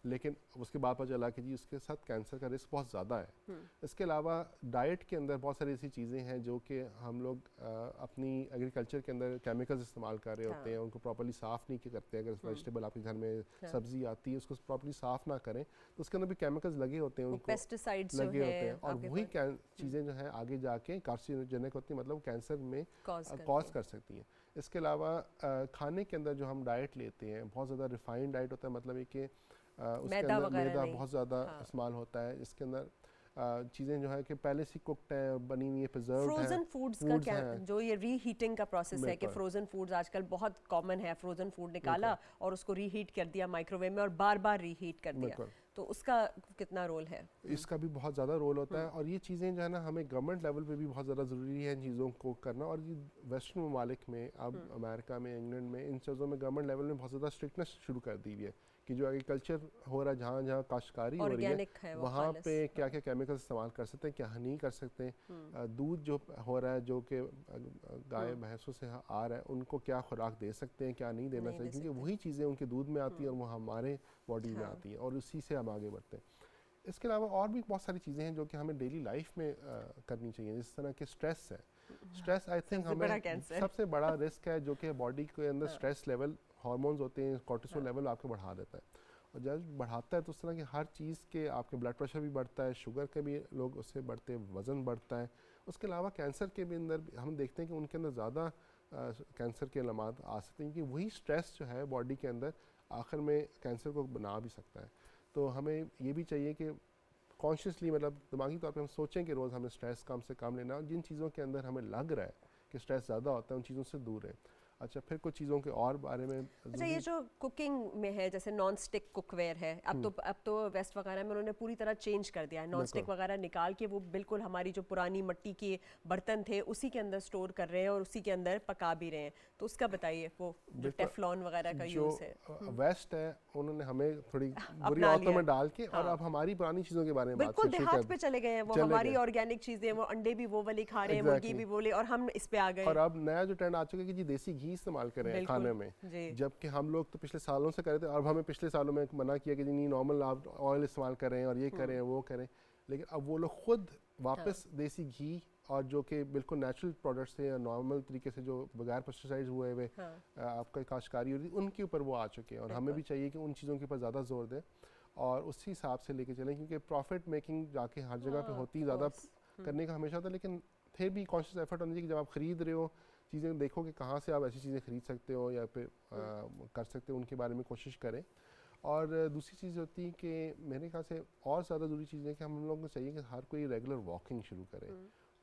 लेकिन उसके बाद पता चला कि जी उसके साथ कैंसर का रिस्क बहुत ज़्यादा है। इसके अलावा डाइट के अंदर बहुत सारी ऐसी चीज़ें हैं जो कि हम लोग अपनी एग्रीकल्चर के अंदर केमिकल्स इस्तेमाल कर रहे होते हैं, उनको प्रॉपर्ली साफ़ नहीं करते। अगर वेजिटेबल आपके घर में सब्जी आती है उसको प्रॉपर्ली साफ़ ना करें तो उसके अंदर भी केमिकल्स लगे होते हैं, उनको पेस्टिसाइड्स लगे होते हैं, और वही चीज़ें जो हैं आगे जाके कार्सिनोजेनिक होती हैं, मतलब कैंसर में कॉज कर सकती हैं। इसके अलावा खाने के अंदर जो हम डाइट लेते हैं बहुत ज़्यादा रिफाइंड डाइट होता है, मतलब है कि उसके अंदर मैदा बहुत ज़्यादा इस्तेमाल होता है, इसके अंदर चीज़ें जो है कि पहले से कुक्ड है, बनी हुई है, प्रिजर्व्ड है। फ्रोजन फूड्स का क्या जो ये रीहीटिंग का प्रोसेस है कि फ्रोजन फूड्स आजकल बहुत कॉमन है, फ्रोजन फूड निकाला और उसको रीहीट कर दिया माइक्रोवेव में और बार बार रीहीट कर दिया, तो उसका कितना रोल है? इसका भी बहुत ज़्यादा रोल होता है, और ये चीज़ें जो है ना हमें गवर्नमेंट लेवल पे भी बहुत ज़्यादा ज़रूरी है इन चीज़ों को करना। और ये वेस्टर्न ममालिक में, अब अमेरिका में, इंग्लैंड में, इन चीज़ों में गवर्नमेंट लेवल में बहुत ज़्यादा स्ट्रिक्टनेस शुरू कर दी हुई है कि जो एग्रीकल्चर हो रहा है, जहाँ जहाँ काश्तकारी हो रही है वहाँ पे क्या क्या केमिकल्स इस्तेमाल कर सकते हैं, क्या नहीं कर सकते हैं, दूध जो हो रहा है जो कि गाय भैंसों से आ रहा है उनको क्या खुराक दे सकते हैं, क्या नहीं देना चाहिए, क्योंकि वही चीज़ें उनके दूध में आती हैं और वो हमारे बॉडी में आती हैं, और उसी से हम आगे बढ़ते हैं। इसके अलावा और भी बहुत सारी चीज़ें हैं जो कि हमें डेली लाइफ में करनी चाहिए, जिस तरह के स्ट्रेस है। स्ट्रेस आई थिंक हमें सबसे बड़ा रिस्क है जो कि बॉडी के अंदर स्ट्रेस लेवल, हार्मोन्स होते हैं, कोर्टिसोल लेवल आपको बढ़ा देता है, और जब बढ़ाता है तो उस तरह की हर चीज़ के आपके ब्लड प्रेशर भी बढ़ता है, शुगर के भी लोग उससे बढ़ते हैं, वज़न बढ़ता है। उसके अलावा कैंसर के भी अंदर हम देखते हैं कि उनके अंदर ज़्यादा कैंसर के अलामात आ सकते हैं, क्योंकि वही स्ट्रेस जो है बॉडी के अंदर आखिर में कैंसर को बना भी सकता है। तो हमें ये भी चाहिए कि कॉन्शियसली, मतलब दिमागी तौर पे हम सोचें कि रोज़ हमें स्ट्रेस कम से कम लेना, और जिन चीज़ों के अंदर हमें लग रहा है कि स्ट्रेस ज़्यादा होता है उन चीज़ों से दूर है। अच्छा, फिर कुछ चीज़ों के और बारे में, अच्छा ये जो कुकिंग में है, जैसे नॉन स्टिक कुकवेयर है, अब तो वेस्ट वगैरह में उन्होंने पूरी तरह चेंज कर दिया है, नॉन स्टिक वगैरह निकाल के वो बिल्कुल हमारी जो पुरानी मिट्टी के बर्तन थे उसी के अंदर स्टोर कर रहे हैं और उसी के अंदर पका भी रहे हैं, तो उसका बताइए, वो जो टेफ्लॉन वगैरह का यूज़ है। वेस्ट है उन्होंने हमें थोड़ी बुरी आदतों में डाल के, और अब हमारी पुरानी चीज़ों के बारे में बिल्कुल देहात पे चले गए हैं, वो हमारी ऑर्गेनिक चीज़ें, वो अंडे भी वो वाली खा रहे हैं, मुर्गी भी वो वाली, और हम इस पे आ गए। और अब नया जो ट्रेंड आ चुका है कि जी देसी घी घी इस्तेमाल कर रहे हैं बिल्कुल, खाने में, जी। जबकि हम लोग तो पिछले सालों से कर रहे थे और हमें पिछले सालों में मना किया कि जी नहीं नॉर्मल आप ऑयल इस्तेमाल करें और ये करें वो करें, लेकिन अब वो लोग खुद वापस देसी घी और जो कि बिल्कुल नेचुरल प्रोडक्ट्स हैं नॉर्मल तरीके से जो बगैर पेस्टिसाइड्स हुए हुए आपका काश्तकारी होती है उनके ऊपर वो आ चुके हैं। और हमें भी चाहिए कि उन चीज़ों के ऊपर ज़्यादा जोर दें और उसी हिसाब से लेके चलें, क्योंकि प्रॉफिट मेकिंग जाके हर जगह पे होती ज़्यादा करने का हमेशा होता है, लेकिन फिर भी कॉन्शियस एफर्ट होना चाहिए कि जब आप ख़रीद रहे हो चीज़ें देखो कि कहाँ से आप ऐसी चीज़ें ख़रीद सकते हो या फिर कर सकते हो, उनके बारे में कोशिश करें। और दूसरी चीज़ होती है कि मेरे ख्याल से और ज़्यादा ज़रूरी चीज़ है कि हम लोगों को चाहिए कि हर कोई रेगुलर वॉकिंग शुरू करे।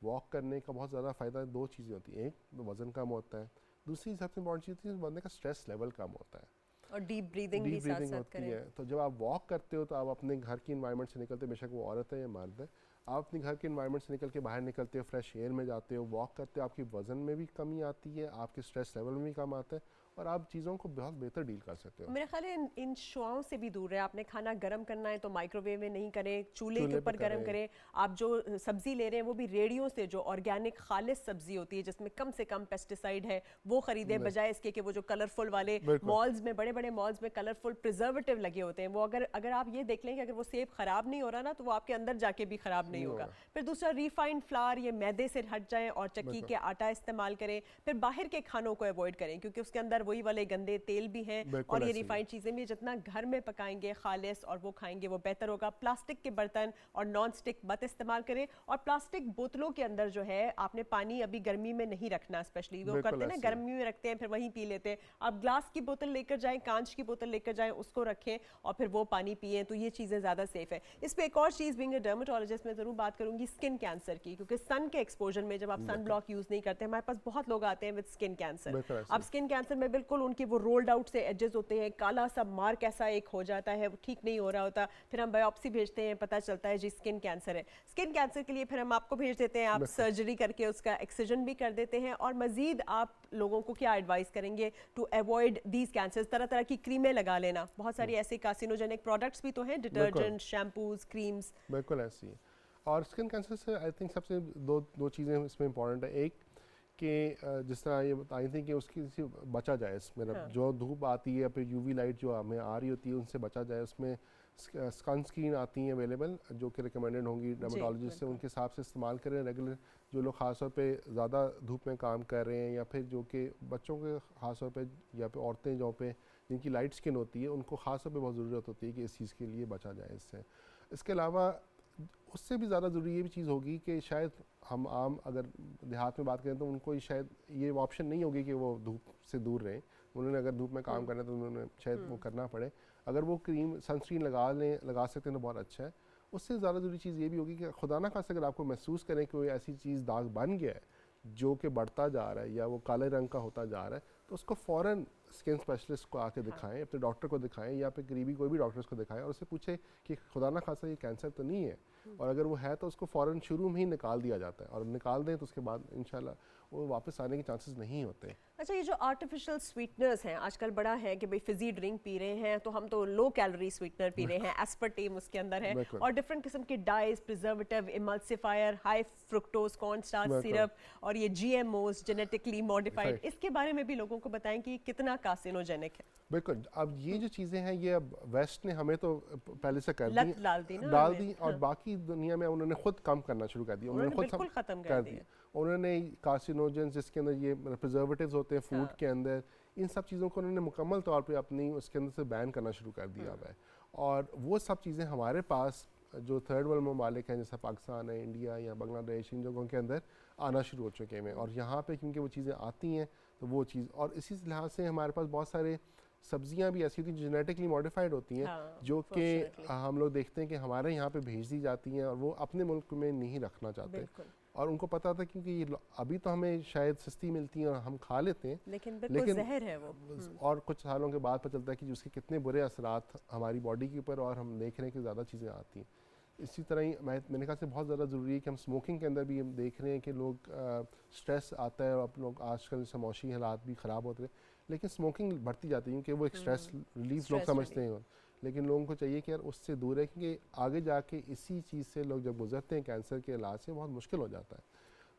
वॉक करने का बहुत ज़्यादा फ़ायदा दो चीज़ें होती हैं, एक तो वज़न कम होता है, दूसरी सबसे इम्पॉर्टेंट चीज़ होती है बंदे का स्ट्रेस लेवल कम होता है और डीप ब्रीदिंग भी साथ साथ होती करें। है। तो जब आप वॉक करते हो तो आप अपने घर की इन्वायरमेंट से निकलते हो, बेशक वो औरत है या मर्द है, आप अपने घर के इन्वायरमेंट से निकल के बाहर निकलते हो, फ्रेश एयर में जाते हो, वॉक करते हो, आपकी वज़न में भी कमी आती है, आपके स्ट्रेस लेवल में भी कम आता है और आप चीज़ों को बहुत बेहतर डील कर सकते हो। मेरे ख्याल है इन शुआओं से भी दूर है। आपने खाना गर्म करना है तो माइक्रोवेव में नहीं करें, चूल्हे के ऊपर गर्म करें। आप जो सब्जी ले रहे हैं वो भी रेडियो से जो ऑर्गेनिक खालिस सब्जी होती है जिसमें कम से कम पेस्टिसाइड है वो खरीदें, बजाय इसके कि वो जो कलरफुल वाले मॉल्स में बड़े बड़े मॉल्स में कलरफुल प्रिजर्वेटिव लगे होते हैं। वो अगर आप ये देख लें कि अगर वो सेब खराब नहीं हो रहा ना तो वो आपके अंदर जाके भी खराब नहीं होगा। फिर दूसरा रिफाइंड फ्लावर, ये मैदे से हट जाएं और चक्की के आटा इस्तेमाल करें। फिर बाहर के खानों को अवॉइड करें क्योंकि उसके अंदर वही वाले गंदे तेल भी हैं और ये रिफाइंड चीज़ें भी। जितना घर में पकाएंगे खालिस और वो खाएंगे वो बेहतर होगा। प्लास्टिक के बर्तन और नॉन स्टिक मत इस्तेमाल करें और प्लास्टिक बोतलों के अंदर जो है आपने पानी अभी गर्मी में नहीं रखना, स्पेशली वो करते हैं ना गर्मी में रखते हैं फिर वहीं पी लेते हैं। आप ग्लास की बोतल लेकर जाएं, कांच की बोतल लेकर जाएं, उसको रखें और फिर वो पानी पिएं, तो ये चीज़ें ज़्यादा सेफ है। इस पर एक और चीज़ बीइंग अ डर्मेटोलॉजिस्ट मैं ज़रूर बात करूंगी स्किन कैंसर की, क्योंकि सन के एक्सपोजर में जब आप सन ब्लॉक यूज़ नहीं करते, हमारे पास बहुत लोग आते हैं विद स्किन कैंसर। अब स्किन कैंसर में बिल्कुल उनके वो रोल्ड आउट से एजेस होते हैं, काला सा मार्क ऐसा एक हो जाता है, वो ठीक नहीं हो रहा होता, फिर हम बायोप्सी भेजते हैं, पता चलता है जी स्किन कैंसर है। स्किन कैंसर के लिए फिर हम आपको भेज देते हैं, आप सर्जरी करके उसका एक्सिजन भी कर देते हैं। और मजीद आप लोगों को क्या एडवाइस करेंगे टू अवॉइड दीज कैंसर्स? तरह तरह की क्रीमें लगा लेना, बहुत सारी ऐसे कार्सिनोजेनिक प्रोडक्ट्स भी तो हैं, डिटर्जेंट, शैम्पूज, क्रीम्स। बिल्कुल ऐसी है। और स्किन कैंसर से आई थिंक सबसे दो चीज़ें इसमें इंपॉर्टेंट है। एक कि जिस तरह ये बताई थी कि उसकी से बचा जाए, इसमें जो धूप आती है फिर यूवी लाइट जो हमें आ रही होती है उनसे बचा जाए। उसमें सनस्क्रीन आती हैं अवेलेबल जो कि रिकमेंडेड होंगी डर्मेटोलॉजिस्ट से, उनके हिसाब से इस्तेमाल करें रेगुलर। जो लोग ख़ास तौर पे ज़्यादा धूप में काम कर रहे हैं या फिर जो कि बच्चों के ख़ास तौर पे या फिर औरतें जो पे जिनकी लाइट स्किन होती है उनको ख़ास तौर पे बहुत ज़रूरत होती है कि इस चीज़ के लिए बचा जाए इससे। इसके अलावा उससे भी ज़्यादा ज़रूरी ये भी चीज़ होगी कि शायद हम आम अगर देहात में बात करें तो उनको शायद ये ऑप्शन नहीं होगी कि वो धूप से दूर रहें। उन्होंने अगर धूप में काम करना है तो उन्होंने शायद वो करना पड़े। अगर वो क्रीम सनस्क्रीन लगा सकते हैं तो बहुत अच्छा है। उससे ज़्यादा ज़रूरी चीज़ ये भी होगी कि खुदा ना खास्ता अगर आपको महसूस करें कि कोई ऐसी चीज़ दाग बन गया है जो कि बढ़ता जा रहा है या वो काले रंग का होता जा रहा है, तो उसको फ़ौरन स्किन स्पेशलिस्ट को आके दिखाएं, अपने डॉक्टर को दिखाएं या फिर करीबी कोई भी डॉक्टर्स को दिखाएं और उससे पूछें कि खुदा ना खास्ता ये कैंसर तो नहीं है, और अगर वो है तो उसको फ़ौरन शुरू में ही निकाल दिया जाता है और निकाल दें तो उसके बाद इंशाल्लाह वो वापस आने के चांसेस नहीं होते। अच्छा, ये जो आर्टिफिशियल स्वीटनर्स हैं आजकल बड़ा है कि भाई फिजी ड्रिंक पी रहे हैं तो हम तो लो कैलोरी स्वीटनर पी रहे हैं, एस्पर्टेम उसके अंदर है और डिफरेंट किस्म के dyes, preservative, emulsifier, high fructose corn starch syrup और ये जीएमओस जेनेटिकली मॉडिफाइड, इसके बारे में भी लोगों को बताएं कि कितना कार्सिनोजेनिक है। बिल्कुल। अब ये जो चीज़ें हैं ये अब वेस्ट ने हमें तो पहले से कर लत डाल दी और बाकी दुनिया में उन्होंने खुद कम करना शुरू कर दिया, उन्होंने खुद खत्म कर दिया। उन्होंने कार्सिनोजेंस जिसके अंदर ये प्रिजर्वेटिव्स होते हैं फूड के अंदर, इन सब चीज़ों को उन्होंने मुकम्मल तौर पे अपनी उसके अंदर से बैन करना शुरू कर दिया हुआ है। और वो सब चीज़ें हमारे पास जो थर्ड वर्ल्ड ममालिक हैं जैसे पाकिस्तान है, इंडिया या बांग्लादेश, इन जगहों के अंदर आना शुरू हो चुके हैं और यहाँ पे क्योंकि वो चीज़ें आती हैं तो वो चीज़, और इसी लिहाज से हमारे पास बहुत सारे सब्जियां भी ऐसी होती हैं जेनेटिकली मॉडिफाइड होती हैं जो कि हम लोग देखते हैं कि हमारे यहाँ पे भेज दी जाती हैं और वो अपने मुल्क में नहीं रखना चाहते और उनको पता था क्योंकि ये अभी तो हमें शायद सस्ती मिलती हैं और हम खा लेते हैं, लेकिन जहर है वो। और कुछ सालों के बाद पता चलता है कि उसके कितने बुरे असरात हमारी बॉडी के ऊपर, और हम देख रहे हैं कि ज़्यादा चीज़ें आती हैं। इसी तरह ही मेरे ख्याल से बहुत ज़्यादा ज़रूरी है कि हम स्मोकिंग के अंदर भी हम देख रहे हैं कि लोग स्ट्रेस आता है और लोग आजकल समोशी हालात भी ख़राब होते हैं, लेकिन स्मोकिंग बढ़ती जाती है क्योंकि वो एक स्ट्रेस रिलीफ लोग समझते हैं, लेकिन लोगों को चाहिए कि यार उससे दूर है क्योंकि आगे जाके इसी चीज़ से लोग जब गुजरते हैं कैंसर के इलाज से बहुत मुश्किल हो जाता है।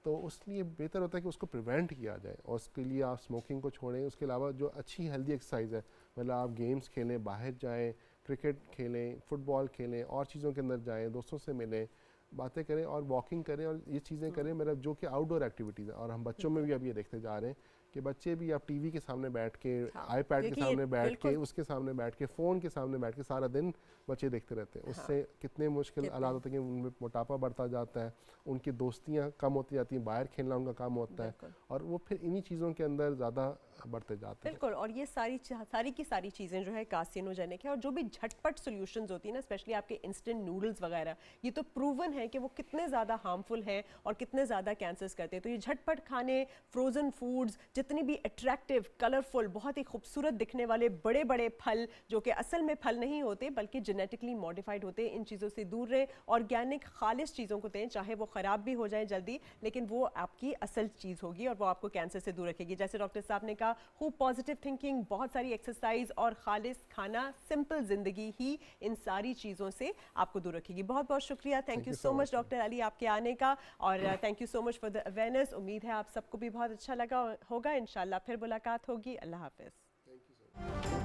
तो उसलिए बेहतर होता है कि उसको प्रिवेंट किया जाए, और उसके लिए आप स्मोकिंग को छोड़ें। उसके अलावा जो अच्छी हेल्दी एक्सरसाइज है, मतलब आप गेम्स खेलें, बाहर जाएं, क्रिकेट खेलें, फुटबॉल खेलें, और चीज़ों के अंदर जाएं, दोस्तों से मिलें, बातें करें और वॉकिंग करें और ये चीज़ें करें, मेरा जो कि आउटडोर एक्टिविटीज़ है। और हम बच्चों में भी अब ये देखते जा रहे हैं कि बच्चे भी अब टीवी के सामने बैठ के, आईपैड के सामने बैठ के, उसके सामने बैठ के, फ़ोन के सामने बैठ के सारा दिन बच्चे देखते रहते हैं। उससे कितने मुश्किल हालात होते हैं कि उनमें मोटापा बढ़ता जाता है, उनकी दोस्तियां कम होती जाती हैं, बाहर खेलना उनका कम होता है, और वो फिर इन्हीं चीज़ों के अंदर ज़्यादा बढ़ते जाते हैं। बिल्कुल, और ये सारी की सारी चीज़ें जो है कार्सिनोजेनिक है। और जो भी झटपट सॉल्यूशंस होती है ना, स्पेशली आपके इंस्टेंट नूडल्स वगैरह, ये तो प्रूवन है कि वो कितने ज़्यादा हार्मफुल हैं और कितने ज़्यादा कैंसर्स करते हैं। तो ये झटपट खाने, फ्रोज़न फूड्स, जितनी भी अट्रैक्टिव, कलरफुल, बहुत ही खूबसूरत दिखने वाले बड़े बड़े फल जो कि असल में फल नहीं होते बल्कि जेनेटिकली मॉडिफाइड होते हैं, इन चीज़ों से दूर रहें। ऑर्गेनिक खालिश चीज़ों को दें, चाहे वो ख़राब भी हो जाए जल्दी, लेकिन वो आपकी असल चीज़ होगी और वो आपको कैंसर से दूर रखेगी। जैसे डॉक्टर साहब ने कहा, खूब पॉजिटिव थिंकिंग, बहुत सारी एक्सरसाइज और खालिश खाना, सिंपल जिंदगी ही इन सारी चीज़ों से आपको दूर रखेगी। बहुत बहुत शुक्रिया, thank you so much doctor Ali आपके आने का, और thank you so much for the awareness. उम्मीद है आप सबको भी बहुत अच्छा लगा होगा। इंशाल्लाह फिर मुलाकात होगी। अल्लाह हाफिज़।